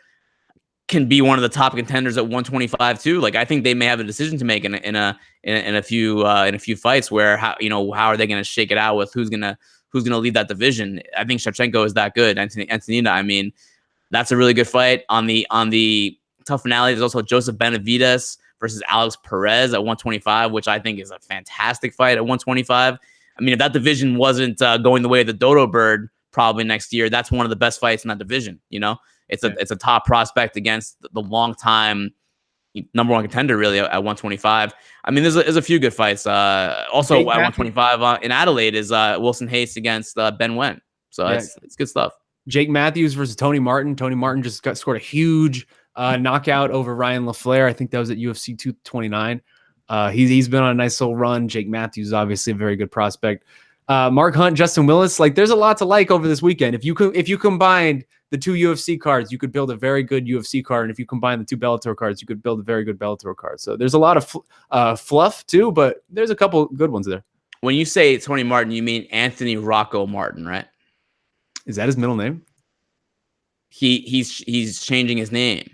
S2: can be one of the top contenders at 125 too. Like, I think they may have a decision to make in a few fights where how are they going to shake it out with who's gonna lead that division. I think Shevchenko is that good. Antonina, I mean, that's a really good fight. On the Tough finale, there's also Joseph Benavidez versus Alex Perez at 125, which I think is a fantastic fight at 125. I mean, if that division wasn't going the way of the Dodo Bird probably next year, that's one of the best fights in that division. It's a top prospect against the long-time number 1 contender, really, at 125. I mean, there's a few good fights. Also at 125 in Adelaide is Wilson Hayes against Ben Wen. So it's good stuff.
S1: Jake Matthews versus Tony Martin. Tony Martin just scored a huge knockout over Ryan LaFleur. I think that was at UFC 229. He's been on a nice little run. Jake Matthews is obviously a very good prospect. Mark Hunt, Justin Willis. Like, there's a lot to like over this weekend. If you combined the 2 UFC cards, you could build a very good UFC card. And if you combine the 2 Bellator cards, you could build a very good Bellator card. So there's a lot of fluff too, but there's a couple good ones there.
S2: When you say Tony Martin, you mean Anthony Rocco Martin, right?
S1: Is that his middle name?
S2: He's changing his name.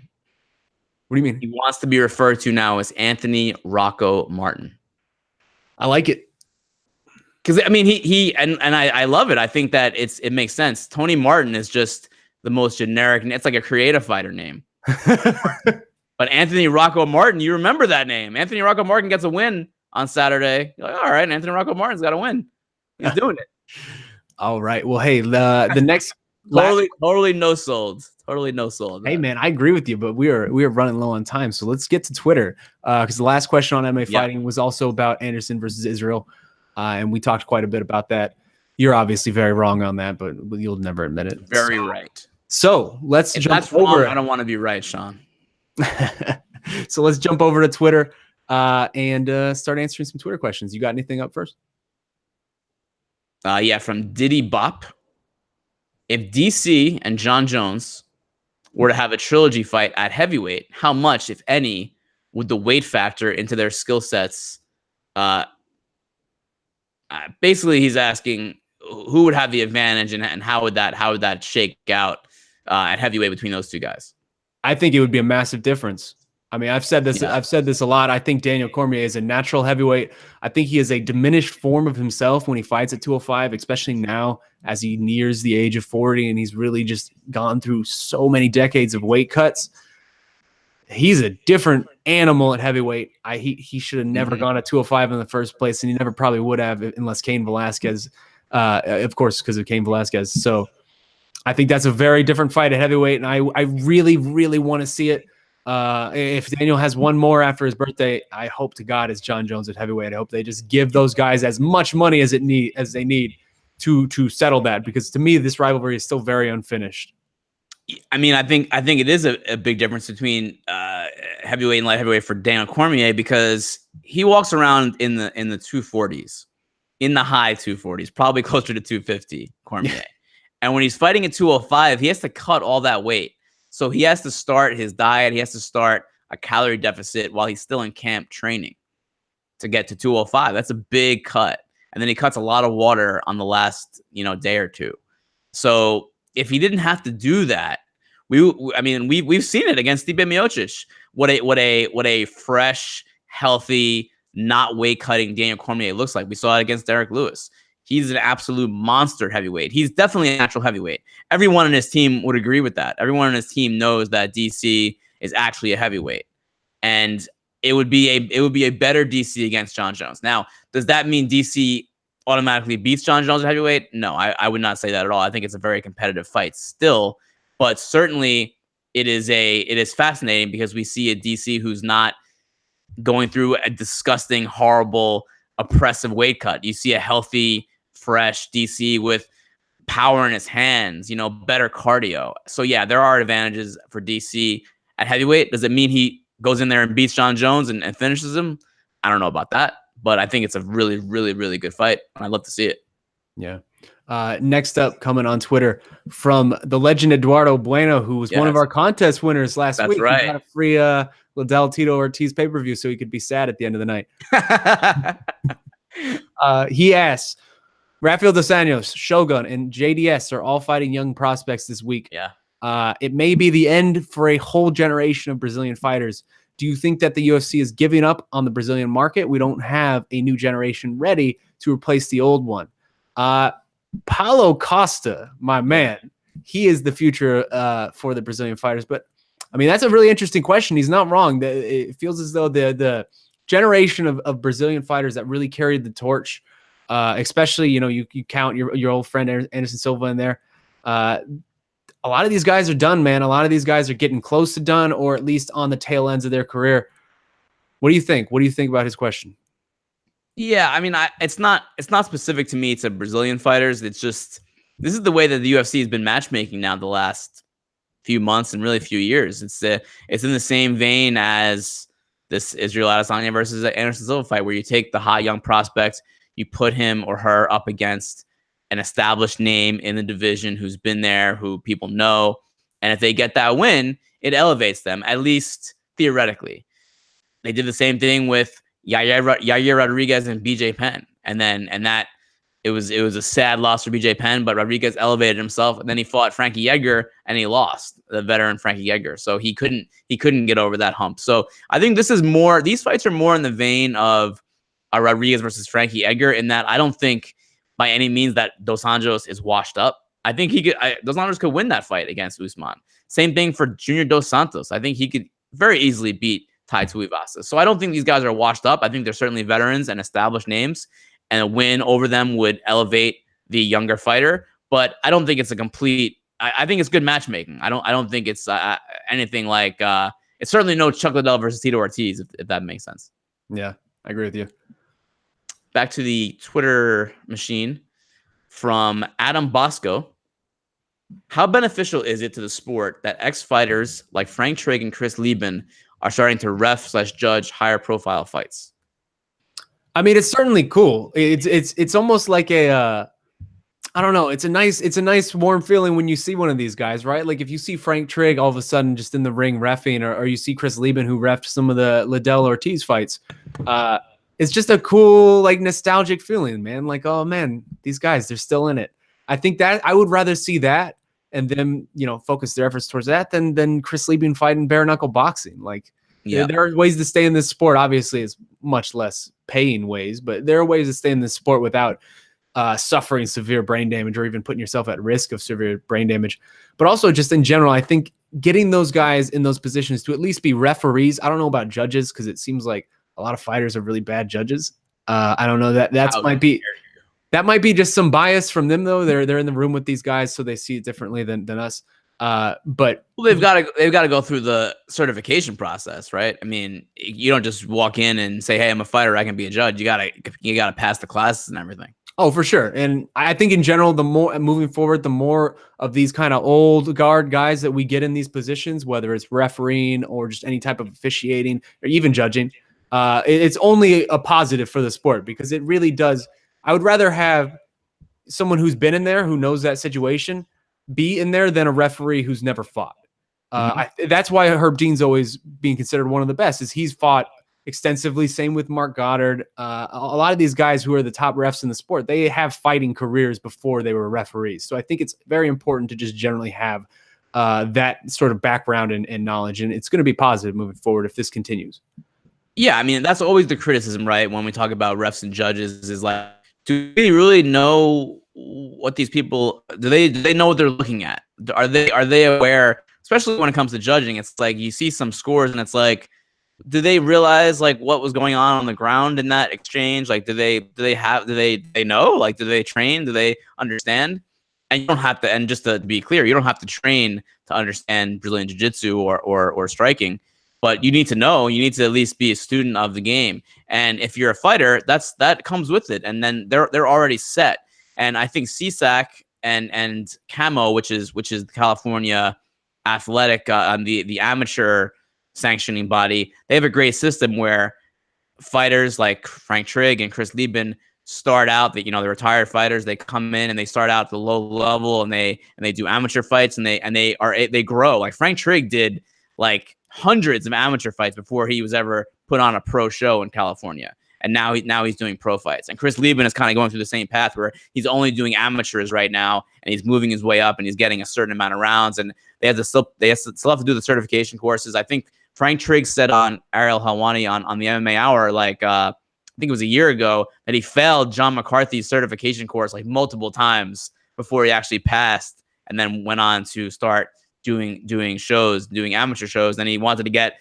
S1: What do you mean?
S2: He wants to be referred to now as Anthony Rocco Martin.
S1: I like it.
S2: Because I mean, I love it. I think that it makes sense. Tony Martin is just the most generic. It's like a creative fighter name. But Anthony Rocco Martin, you remember that name? Anthony Rocco Martin gets a win on Saturday. You're like, all right, Anthony Rocco Martin's got a win. He's doing it.
S1: All right. Well, hey, the next
S2: totally no sold. Totally no sold.
S1: Hey man, I agree with you, but we are running low on time, so let's get to Twitter because the last question on MMA fighting was also about Anderson versus Israel, and we talked quite a bit about that. You're obviously very wrong on that, but you'll never admit it.
S2: Very right.
S1: So let's
S2: if
S1: jump
S2: that's
S1: over.
S2: Wrong, I don't want to be right, Shaun.
S1: So let's jump over to Twitter and start answering some Twitter questions. You got anything up first?
S2: From Diddy Bop. If DC and John Jones were to have a trilogy fight at heavyweight, how much, if any, would the weight factor into their skill sets? Basically, he's asking who would have the advantage and how would that shake out at heavyweight between those 2 guys?
S1: I think it would be a massive difference. I mean, I've said this a lot. I think Daniel Cormier is a natural heavyweight. I think he is a diminished form of himself when he fights at 205, especially now as he nears the age of 40 and he's really just gone through so many decades of weight cuts. He's a different animal at heavyweight. He should have never gone at 205 in the first place, and he never probably would have unless Cain Velasquez, of course, because of Cain Velasquez. So I think that's a very different fight at heavyweight, and I really, really want to see it. If Daniel has one more after his birthday, I hope to God it's John Jones at heavyweight. I hope they just give those guys as much money as they need to settle that, because to me this rivalry is still very unfinished.
S2: I mean, I think it is a big difference between heavyweight and light heavyweight for Daniel Cormier, because he walks around in the 240s, in the high 240s, probably closer to 250. Cormier, and when he's fighting at 205, he has to cut all that weight. So he has to start his diet. He has to start a calorie deficit while he's still in camp training to get to 205. That's a big cut. And then he cuts a lot of water on the last, day or two. So if he didn't have to do that, we've seen it against Stipe Miocic. What a fresh, healthy, not weight cutting Daniel Cormier looks like. We saw it against Derek Lewis. He's an absolute monster heavyweight. He's definitely a natural heavyweight. Everyone in his team would agree with that. Everyone in his team knows that DC is actually a heavyweight, and it would be a better DC against John Jones. Now, does that mean DC automatically beats John Jones at heavyweight? No, I would not say that at all. I think it's a very competitive fight still, But certainly it is fascinating because we see a DC who's not going through a disgusting, horrible, oppressive weight cut. You see a healthy, fresh DC with power in his hands, better cardio. So yeah, there are advantages for DC at heavyweight. Does it mean he goes in there and beats John Jones and finishes him? I don't know about that, but I think it's a really, really, really good fight. And I'd love to see it.
S1: Yeah. Next up, coming on Twitter from the legend Eduardo Bueno, who was one of our contest winners last week.
S2: Right.
S1: He got a free Liddell Tito Ortiz pay-per-view so he could be sad at the end of the night. He asks, Rafael dos Anjos, Shogun, and JDS are all fighting young prospects this week.
S2: Yeah.
S1: It may be the end for a whole generation of Brazilian fighters. Do you think that the UFC is giving up on the Brazilian market? We don't have a new generation ready to replace the old one. Paulo Costa, my man, he is the future for the Brazilian fighters. But, I mean, that's a really interesting question. He's not wrong. It feels as though the generation of Brazilian fighters that really carried the torch, especially, you count your old friend Anderson Silva in there. A lot of these guys are done, man. A lot of these guys are getting close to done, or at least on the tail ends of their career. What do you think? What do you think about his question?
S2: Yeah, I mean, it's not specific to me. To Brazilian fighters. It's just this is the way that the UFC has been matchmaking now the last few months and really few years. It's in the same vein as this Israel Adesanya versus Anderson Silva fight, where you take the hot young prospect, you put him or her up against an established name in the division who's been there, who people know, and if they get that win, it elevates them, at least theoretically. They did the same thing with Yair Rodriguez and BJ Penn, and that it was a sad loss for BJ Penn, but Rodriguez elevated himself, and then he fought Frankie Edgar and he lost, the veteran Frankie Edgar, so he couldn't get over that hump. So I think these fights are more in the vein of Rodriguez versus Frankie Edgar, in that I don't think by any means that Dos Anjos is washed up. I think Dos Anjos could win that fight against Usman. Same thing for Junior Dos Santos. I think he could very easily beat Tai Tuivasa. So I don't think these guys are washed up. I think they're certainly veterans and established names, and a win over them would elevate the younger fighter. But I don't think it's a complete. I think it's good matchmaking. I don't think it's anything like. It's certainly no Chuck Liddell versus Tito Ortiz, if that makes sense.
S1: Yeah, I agree with you.
S2: Back to the Twitter machine from Adam Bosco. How beneficial is it to the sport that ex-fighters like Frank Trigg and Chris Lieben are starting to ref/judge higher profile fights?
S1: I mean, it's certainly cool. It's almost like a I don't know. It's a nice warm feeling when you see one of these guys, right? Like if you see Frank Trigg all of a sudden just in the ring reffing, or you see Chris Lieben who reffed some of the Liddell Ortiz fights. It's just a cool, like, nostalgic feeling, man. Like, oh man, these guys, they're still in it. I think that I would rather see that and then, focus their efforts towards that than Chris Lieben fighting bare knuckle boxing. Like, yeah, there are ways to stay in this sport. Obviously, it's much less paying ways, but there are ways to stay in this sport without suffering severe brain damage or even putting yourself at risk of severe brain damage. But also just in general, I think getting those guys in those positions to at least be referees. I don't know about judges, because it seems like a lot of fighters are really bad judges. I don't know that might be just some bias from them though. They're in the room with these guys, so they see it differently than us. But
S2: they've got to go through the certification process, right? I mean, you don't just walk in and say, "Hey, I'm a fighter, I can be a judge." You gotta pass the classes and everything.
S1: Oh, for sure. And I think in general, the more moving forward, the more of these kind of old guard guys that we get in these positions, whether it's refereeing or just any type of officiating or even judging. It's only a positive for the sport, because it really does. I would rather have someone who's been in there, who knows that situation, be in there than a referee who's never fought. That's why Herb Dean's always being considered one of the best, is he's fought extensively. Same with Marc Goddard. A lot of these guys who are the top refs in the sport, they have fighting careers before they were referees. So I think it's very important to just generally have that sort of background and knowledge, and it's going to be positive moving forward if this continues.
S2: Yeah, I mean, that's always the criticism, right? When we talk about refs and judges, is like, do we really know what these people do? They know what they're looking at? Are they aware? Especially when it comes to judging, it's like you see some scores and it's like, do they realize like what was going on the ground in that exchange? Like, do they know? Like, do they train? Do they understand? And you don't have to, and just to be clear, you don't have to train to understand Brazilian Jiu-Jitsu or striking, but you need to know, you need to at least be a student of the game. And if you're a fighter, that comes with it. And then they're already set. And I think CSAC and Camo, which is the California Athletic, the amateur sanctioning body, they have a great system where fighters like Frank Trigg and Chris Lieben start out, the retired fighters, they come in and they start out at the low level and they do amateur fights and they grow. Like Frank Trigg did like hundreds of amateur fights before he was ever put on a pro show in California. And now he's doing pro fights. And Chris Lieben is kind of going through the same path where he's only doing amateurs right now and he's moving his way up and he's getting a certain amount of rounds. And they still have to do the certification courses. I think Frank Trigg said on Ariel Helwani on the MMA Hour, like I think it was a year ago, that he failed John McCarthy's certification course like multiple times before he actually passed, and then went on to start doing amateur shows. Then he wanted to get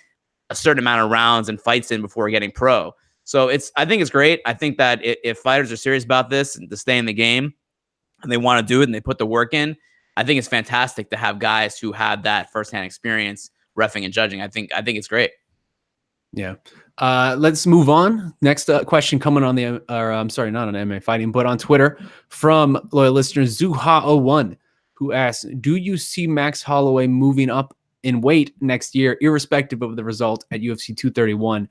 S2: a certain amount of rounds and fights in before getting pro. So I think it's great. I think that if fighters are serious about this and to stay in the game and they want to do it and they put the work in, I think it's fantastic to have guys who have that firsthand experience reffing and judging. I think it's great.
S1: Yeah. Let's move on. Next question coming on not on MMA Fighting, but on Twitter from loyal listener Zuha01, who asks, do you see Max Holloway moving up in weight next year, irrespective of the result at UFC 231,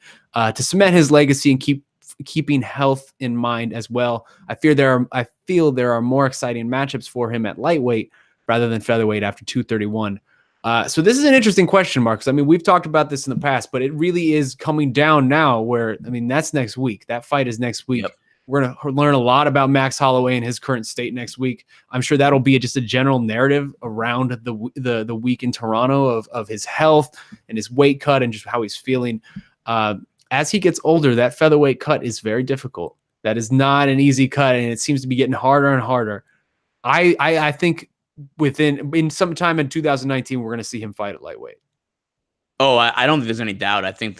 S1: to cement his legacy and keeping health in mind as well? I feel there are more exciting matchups for him at lightweight rather than featherweight after 231. So this is an interesting question, Mark. I mean, we've talked about this in the past, but it really is coming down now where, I mean, that's next week. That fight is next week. Yep. We're going to learn a lot about Max Holloway and his current state next week. I'm sure that'll be just a general narrative around the week in Toronto of his health and his weight cut and just how he's feeling. As he gets older, that featherweight cut is very difficult. That is not an easy cut, and it seems to be getting harder and harder. I think in some time in 2019, we're going to see him fight at lightweight.
S2: Oh, I don't think there's any doubt. I think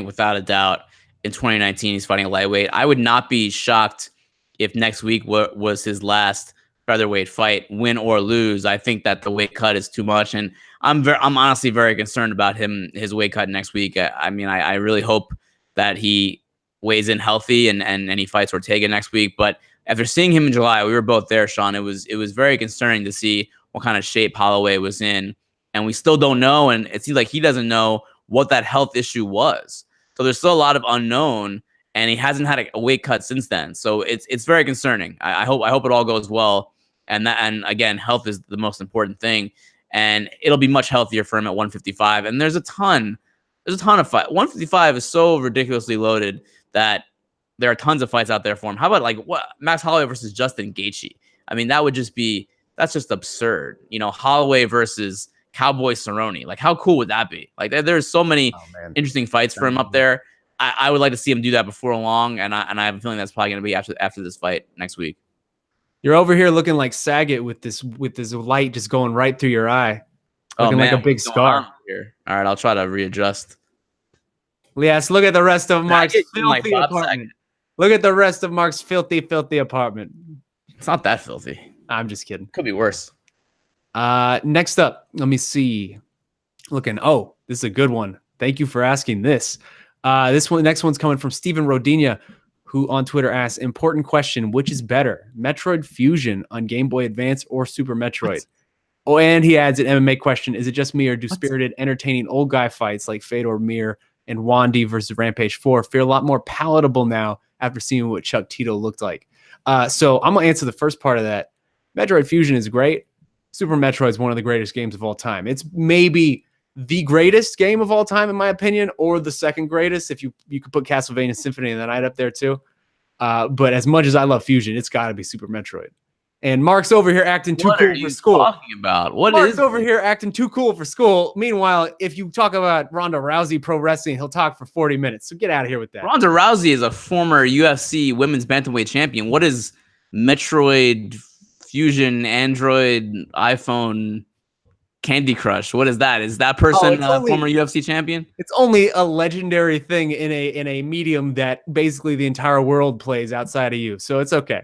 S2: without a doubt in 2019, he's fighting a lightweight. I would not be shocked if next week was his last featherweight fight, win or lose. I think that the weight cut is too much. And I'm honestly very concerned about his weight cut next week. I mean, I really hope that he weighs in healthy and he fights Ortega next week. But after seeing him in July, we were both there, Shaun. It was very concerning to see what kind of shape Holloway was in. And we still don't know. And it seems like he doesn't know what that health issue was. So there's still a lot of unknown, and he hasn't had a weight cut since then. So it's very concerning. I hope it all goes well. And again, health is the most important thing. And it'll be much healthier for him at 155. And there's a ton of fight. 155 is so ridiculously loaded that there are tons of fights out there for him. How about like Max Holloway versus Justin Gaethje? I mean, that's just absurd. Holloway versus Cowboy Cerrone. Like, how cool would that be? Like, there's so many interesting fights for him up there. I would like to see him do that before long, and I have a feeling that's probably going to be after this fight next week.
S1: You're over here looking like Saget with this light just going right through your eye, looking like a big scar.
S2: Here. All right, I'll try to readjust.
S1: Yes, look at the rest of Mark's filthy apartment. Look at the rest of Mark's filthy apartment.
S2: It's not that filthy.
S1: I'm just kidding.
S2: Could be worse.
S1: Next up, let me see. Oh, this is a good one. Thank you for asking this. Next one's coming from Steven Rodina, who on Twitter asks, important question, which is better, Metroid Fusion on Game Boy Advance or Super Metroid? What? Oh, and he adds an MMA question. Is it just me, or do spirited, entertaining old guy fights like Fedor Mir and Wandy versus Rampage 4 feel a lot more palatable now after seeing what Chuck Tito looked like? So I'm going to answer the first part of that. Metroid Fusion is great. Super Metroid is one of the greatest games of all time. It's maybe the greatest game of all time, in my opinion, or the second greatest, if you could put Castlevania Symphony of the Night up there too. But as much as I love Fusion, it's got to be Super Metroid. And Mark's over here acting too cool for school.
S2: What are you talking about?
S1: Mark's over here acting too cool for school. Meanwhile, if you talk about Ronda Rousey pro wrestling, he'll talk for 40 minutes. So get out of here with that.
S2: Ronda Rousey is a former UFC women's bantamweight champion. What is Metroid Fusion, Android, iPhone, Candy Crush? What is that? Is that person former UFC champion?
S1: It's only a legendary thing in a medium that basically the entire world plays outside of you. So it's okay.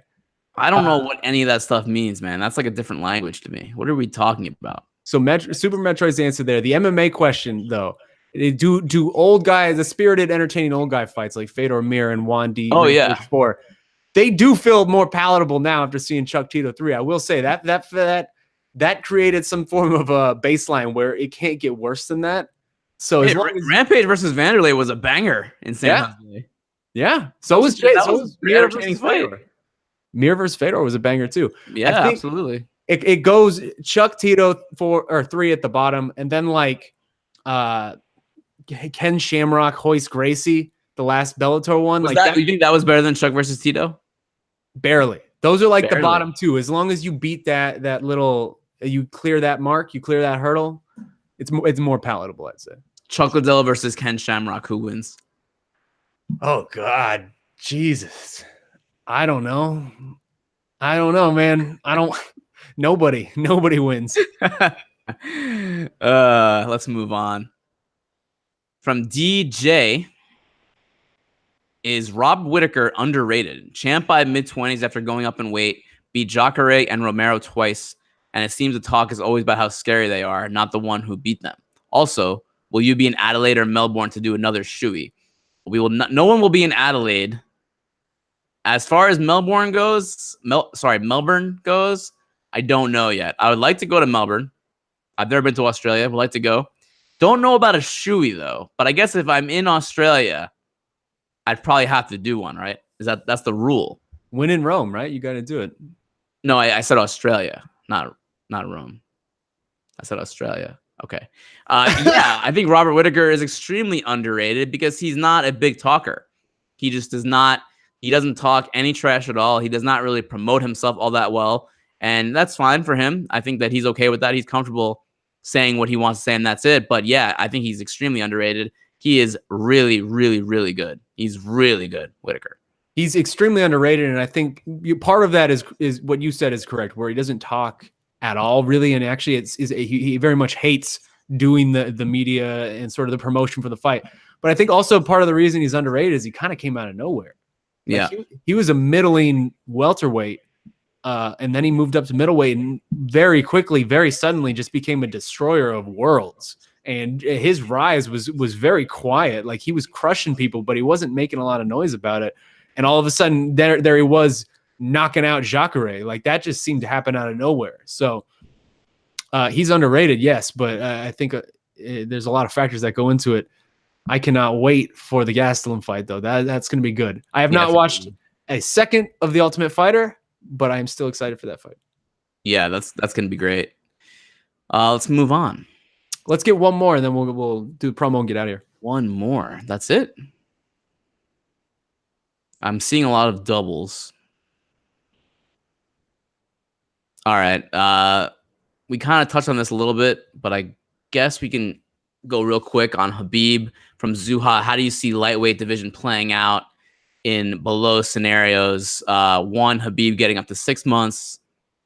S2: I don't know what any of that stuff means, man. That's like a different language to me. What are we talking about?
S1: So Super Metroid's the answer there. The MMA question, though, do old guys, the spirited, entertaining old guy fights like Fedor Mir and Juan D.
S2: Oh, yeah.
S1: 4, they do feel more palatable now after seeing Chuck Tito 3. I will say that created some form of a baseline where it can't get worse than that. So
S2: hey, Rampage versus Vanderlei was a banger in San Jose.
S1: Yeah. So was Mir versus Fedor. Mir versus Fedor was a banger too.
S2: Yeah, absolutely.
S1: It goes Chuck Tito 4 or 3 at the bottom, and then like Ken Shamrock, Hoist Gracie, the last Bellator one.
S2: You think that was better than Chuck versus Tito?
S1: Barely. Those are like the bottom 2. As long as you beat that little, you clear that mark, you clear that hurdle, it's more palatable, I'd say.
S2: Chuck Liddell versus Ken Shamrock, who wins?
S1: Oh God, Jesus, I don't know, man. Nobody wins.
S2: Let's move on. From DJ, is Rob Whittaker underrated? Champ by mid-20s after going up in weight, beat Jacare and Romero twice, and it seems the talk is always about how scary they are, not the one who beat them. Also, will you be in Adelaide or Melbourne to do another shoey? We will not. No one will be in Adelaide. As far as Melbourne goes, I don't know yet. I would like to go to Melbourne. I've never been to Australia. Would like to go. Don't know about a shoey though. But I guess if I'm in Australia, I'd probably have to do one, right? That's the rule?
S1: When in Rome, right? You got to do it.
S2: No, I said Australia, not Rome. I said Australia. Okay. Yeah, I think Robert Whittaker is extremely underrated because he's not a big talker. He just does not. He doesn't talk any trash at all. He does not really promote himself all that well. And that's fine for him. I think that he's okay with that. He's comfortable saying what he wants to say, and that's it. But yeah, I think he's extremely underrated. He is really, really, really good. He's really good, Whittaker.
S1: He's extremely underrated, and I think part of that is what you said is correct, where he doesn't talk at all, really. And actually, he very much hates doing the media and sort of the promotion for the fight. But I think also part of the reason he's underrated is he kind of came out of nowhere.
S2: Yeah,
S1: he was a middling welterweight, and then he moved up to middleweight, and very quickly, very suddenly, just became a destroyer of worlds. And his rise was very quiet. Like, he was crushing people, but he wasn't making a lot of noise about it. And all of a sudden, there he was knocking out Jacare. Like, that just seemed to happen out of nowhere. So he's underrated, yes, but I think there's a lot of factors that go into it. I cannot wait for the Gastelum fight, though. That's going to be good. I have not watched a second of The Ultimate Fighter, but I am still excited for that fight.
S2: Yeah, that's going to be great. Let's move on.
S1: Let's get one more, and then we'll do the promo and get out of here.
S2: One more. That's it. I'm seeing a lot of doubles. All right. We kind of touched on this a little bit, but I guess we can go real quick on Khabib from Zuha. How do you see lightweight division playing out in below scenarios? 1, Khabib getting up to 6 months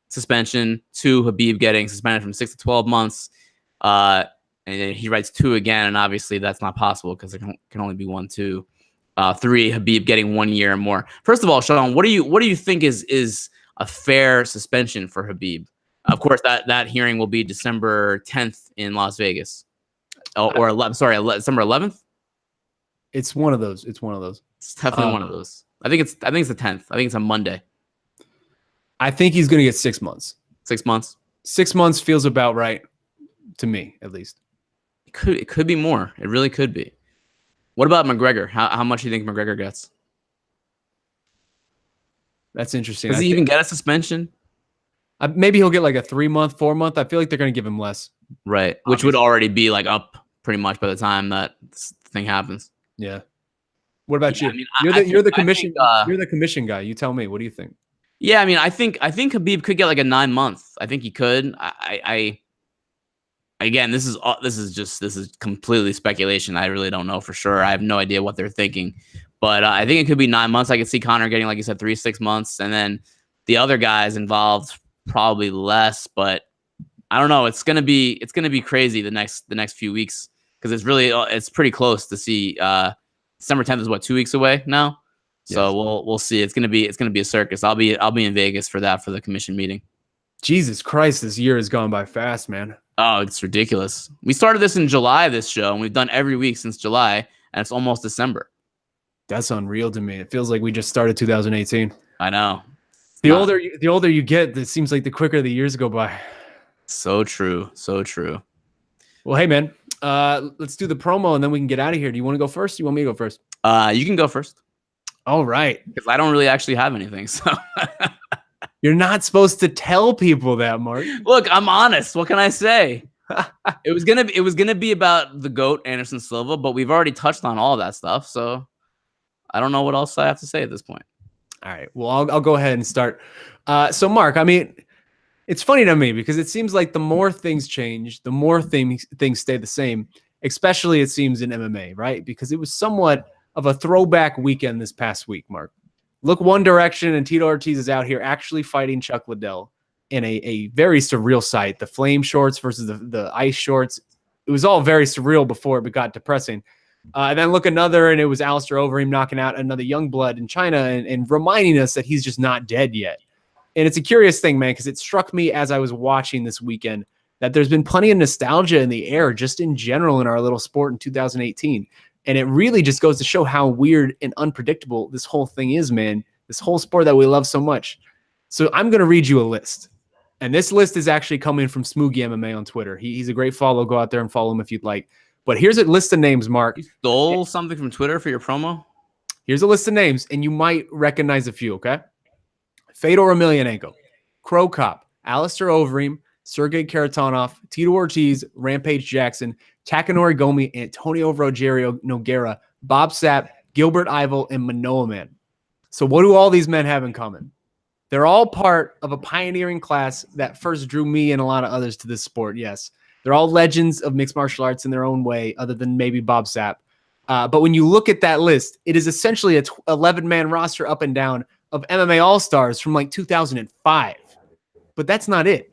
S2: suspension. 2, Khabib getting suspended from 6 to 12 months. And then he writes 2 again, and obviously that's not possible because it can only be 1, 2. 3, Khabib getting 1 year or more. First of all, Shaun, what do you think is a fair suspension for Khabib? Of course, that hearing will be December 10th in Las Vegas, or December 11th.
S1: It's one of those. It's
S2: definitely one of those. I think it's the 10th. I think it's a Monday.
S1: I think he's going to get 6 months.
S2: 6 months.
S1: 6 months feels about right to me, at least.
S2: It could be more. It really could be. What about McGregor? How much do you think McGregor gets?
S1: That's interesting.
S2: Does he even get a suspension?
S1: Maybe he'll get like a 3 month, 4 month. I feel like they're going to give him less.
S2: Right. Which would already be like up pretty much by the time that thing happens.
S1: Yeah. What about you?
S2: I mean,
S1: you're the commission. You're the commission guy. You tell me. What do you think?
S2: Yeah, I mean, I think Khabib could get like a 9 month. I think he could. Again, this is completely speculation. I really don't know for sure. I have no idea what they're thinking, but I think it could be 9 months. I could see Conor getting, like you said, 3-6 months, and then the other guys involved probably less. But I don't know. It's gonna be crazy the next few weeks because it's pretty close to see. December 10th is what, 2 weeks away now. So we'll see. It's gonna be a circus. I'll be in Vegas for that, for the commission meeting.
S1: Jesus Christ, this year has gone by fast, man.
S2: Oh, it's ridiculous. We started this in July, this show, and we've done every week since July, and it's almost December.
S1: That's unreal to me. It feels like we just started 2018.
S2: I know.
S1: The older you get, it seems like the quicker the years go by.
S2: So true. So true.
S1: Well, hey, man, let's do the promo, and then we can get out of here. Do you want to go first? Do you want me to go first?
S2: You can go first.
S1: All right.
S2: Because I don't really actually have anything, so...
S1: You're not supposed to tell people that, Marc.
S2: Look, I'm honest. What can I say? It was gonna be about the GOAT, Anderson Silva, but we've already touched on all that stuff, so I don't know what else I have to say at this point.
S1: All right. Well, I'll go ahead and start. So, Marc, I mean, it's funny to me because it seems like the more things change, the more things stay the same, especially it seems in MMA, right? Because it was somewhat of a throwback weekend this past week, Marc. Look one direction, and Tito Ortiz is out here actually fighting Chuck Liddell in a very surreal sight. The flame shorts versus the ice shorts. It was all very surreal before it got depressing. And then look another, and it was Alistair Overeem knocking out another young blood in China and reminding us that he's just not dead yet. And it's a curious thing, man, because it struck me as I was watching this weekend that there's been plenty of nostalgia in the air just in general in our little sport in 2018. And it really just goes to show how weird and unpredictable this whole thing is, man. This whole sport that we love so much. So I'm going to read you a list. And this list is actually coming from Smoogie MMA on Twitter. He's a great follow. Go out there and follow him if you'd like. But here's a list of names, Marc.
S2: You stole something from Twitter for your promo?
S1: Here's a list of names, and you might recognize a few, okay? Fedor Emelianenko, Crow Cop, Alistair Overeem, Sergey Karatanov, Tito Ortiz, Rampage Jackson, Takanori Gomi, Antonio Rogerio Nogueira, Bob Sapp, Gilbert Ivel, and Manoa Man. So what do all these men have in common? They're all part of a pioneering class that first drew me and a lot of others to this sport, yes. They're all legends of mixed martial arts in their own way, other than maybe Bob Sapp. But when you look at that list, it is essentially a 11-man roster up and down of MMA All-Stars from like 2005. But that's not it.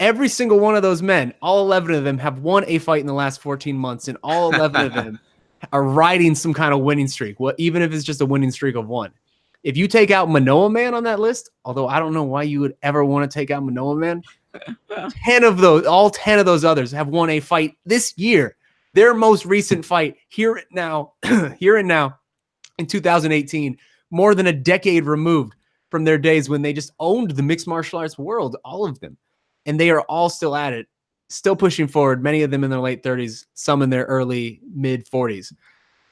S1: Every single one of those men, all 11 of them, have won a fight in the last 14 months, and all 11 of them are riding some kind of winning streak, even if it's just a winning streak of one. If you take out Manoa Man on that list, although I don't know why you would ever want to take out Manoa Man, all 10 of those others have won a fight this year. Their most recent fight here and now in 2018, more than a decade removed from their days when they just owned the mixed martial arts world, all of them. And they are all still at it, still pushing forward, many of them in their late 30s, some in their early, mid 40s.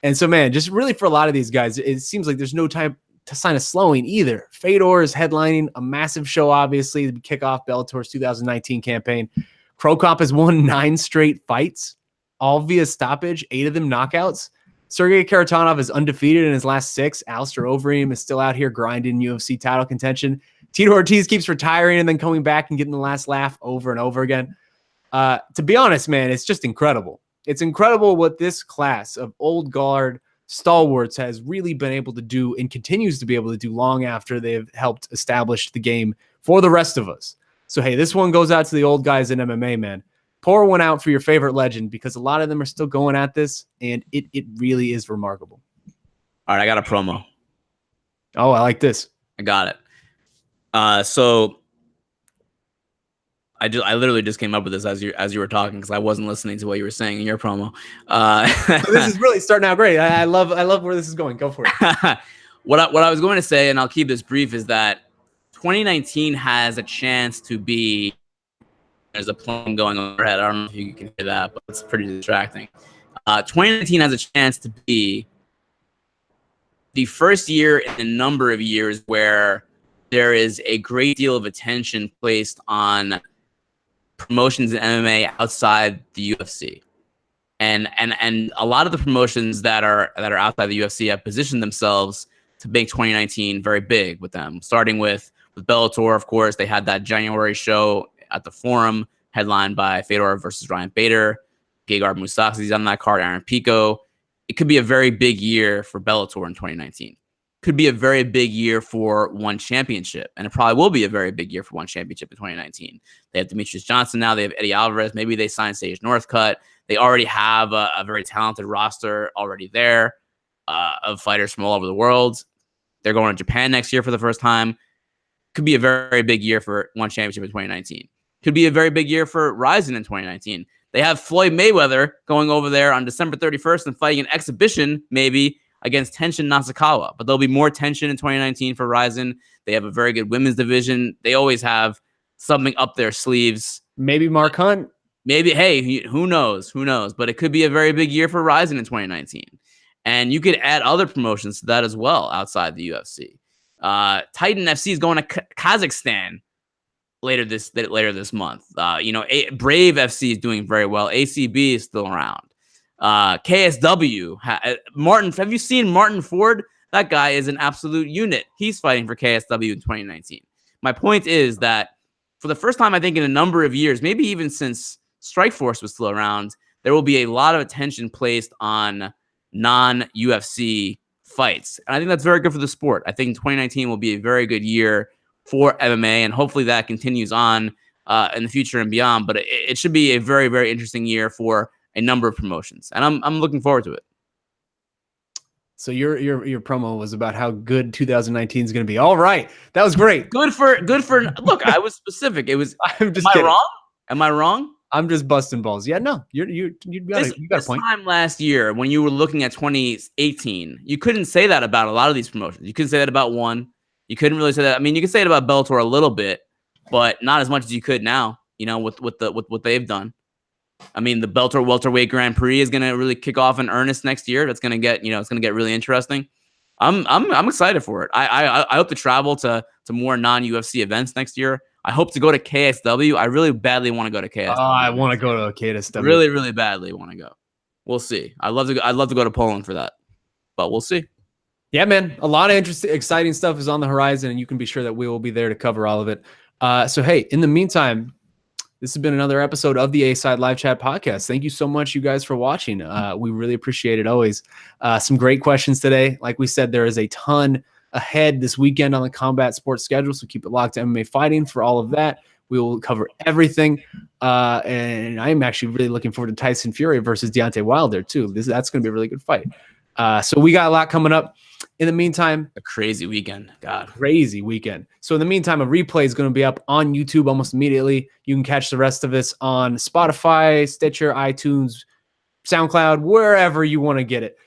S1: And so, man, just really for a lot of these guys, it seems like there's no time to sign a slowing either. Fedor is headlining a massive show, obviously, to kick off Bellator's 2019 campaign. Crow Cop has won 9 straight fights, all via stoppage, 8 of them knockouts. Sergey Karatanov is undefeated in his last 6. Alistair Overeem is still out here grinding UFC title contention. Tito Ortiz keeps retiring and then coming back and getting the last laugh over and over again. To be honest, man, it's just incredible. It's incredible what this class of old guard stalwarts has really been able to do and continues to be able to do long after they've helped establish the game for the rest of us. So, hey, this one goes out to the old guys in MMA, man. Pour one out for your favorite legend because a lot of them are still going at this, and it really is remarkable.
S2: All right, I got a promo.
S1: Oh, I like this.
S2: I got it. So I literally just came up with this as you were talking because I wasn't listening to what you were saying in your promo.
S1: So this is really starting out great. I love where this is going. Go for it.
S2: What I was going to say, and I'll keep this brief, is that 2019 has a chance to be. There's a plane going overhead. I don't know if you can hear that, but it's pretty distracting. 2019 has a chance to be the first year in a number of years where there is a great deal of attention placed on promotions in MMA outside the UFC. And a lot of the promotions that are outside the UFC have positioned themselves to make 2019 very big with them. Starting with Bellator, of course, they had that January show at the Forum, headlined by Fedor versus Ryan Bader. Gegard Mousasi's on that card, Aaron Pico. It could be a very big year for Bellator in 2019. Could be a very big year for one championship, and it probably will be a very big year for one championship in 2019. They have Demetrius Johnson now. They have Eddie Alvarez. Maybe they sign Sage Northcutt. They already have a very talented roster already there of fighters from all over the world. They're going to Japan next year for the first time. Could be a very, very big year for One Championship in 2019. Could be a very big year for Rizin in 2019. They have Floyd Mayweather going over there on December 31st and fighting an exhibition, maybe, against Tenshin Nasukawa. But there'll be more tension in 2019 for Rizin. They have a very good women's division. They always have something up their sleeves.
S1: Maybe Mark Hunt.
S2: Maybe, hey, who knows? Who knows? But it could be a very big year for Rizin in 2019. And you could add other promotions to that as well outside the UFC. Titan FC is going to Kazakhstan later this month. Brave FC is doing very well. ACB is still around. KSW. Martin, have you seen Martin Ford? That guy is an absolute unit. He's fighting for KSW in 2019. My point is that for the first time, I think in a number of years, maybe even since Strikeforce was still around, there will be a lot of attention placed on non-UFC fights. And I think that's very good for the sport. I think 2019 will be a very good year for MMA, and hopefully that continues on in the future and beyond. But it should be a very, very interesting year for a number of promotions, and I'm looking forward to it.
S1: So your promo was about how good 2019 is going to be. All right, that was great.
S2: Good for. Look, I was specific. It was.
S1: I'm just.
S2: Am
S1: kidding.
S2: I wrong? Am I wrong?
S1: I'm just busting balls. Yeah, no, you got a point.
S2: This time last year, when you were looking at 2018, you couldn't say that about a lot of these promotions. You couldn't say that about one. You couldn't really say that. I mean, you can say it about Bellator a little bit, but not as much as you could now. You know, with what they've done. I mean, the Bellator welterweight Grand Prix is going to really kick off in earnest next year. That's going to get, it's going to get really interesting. I'm excited for it. I hope to travel to more non-UFC events next year. I hope to go to KSW. I really badly want to go to KSW.
S1: I want to go to KSW.
S2: Really, really badly want to go. We'll see. I'd love to go to Poland for that, but we'll see.
S1: Yeah, man. A lot of interesting, exciting stuff is on the horizon, and you can be sure that we will be there to cover all of it. So, hey, in the meantime, this has been another episode of the A-Side Live Chat Podcast. Thank you so much, you guys, for watching. We really appreciate it always. Some great questions today. Like we said, there is a ton ahead this weekend on the combat sports schedule, so keep it locked to MMA Fighting for all of that. We will cover everything, and I'm actually really looking forward to Tyson Fury versus Deontay Wilder, too. That's going to be a really good fight. So we got a lot coming up. In the meantime,
S2: a crazy weekend. God.
S1: Crazy weekend. So in the meantime, a replay is going to be up on YouTube almost immediately. You can catch the rest of this on Spotify, Stitcher, iTunes, SoundCloud, wherever you want to get it.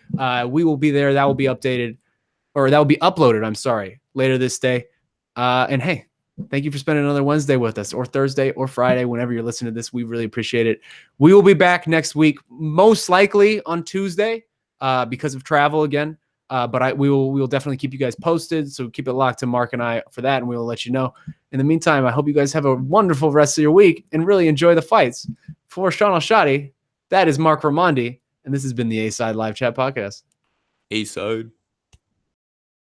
S1: We will be there. That will be updated, or that will be uploaded, I'm sorry, later this day. And hey, thank you for spending another Wednesday with us, or Thursday or Friday, whenever you're listening to this. We really appreciate it. We will be back next week, most likely on Tuesday because of travel again. But we will definitely keep you guys posted. So keep it locked to Mark and I for that, and we will let you know. In the meantime, I hope you guys have a wonderful rest of your week and really enjoy the fights. For Shaun Al-Shatti, that is Marc Raimondi, and this has been the A-Side Live Chat Podcast.
S2: A-Side.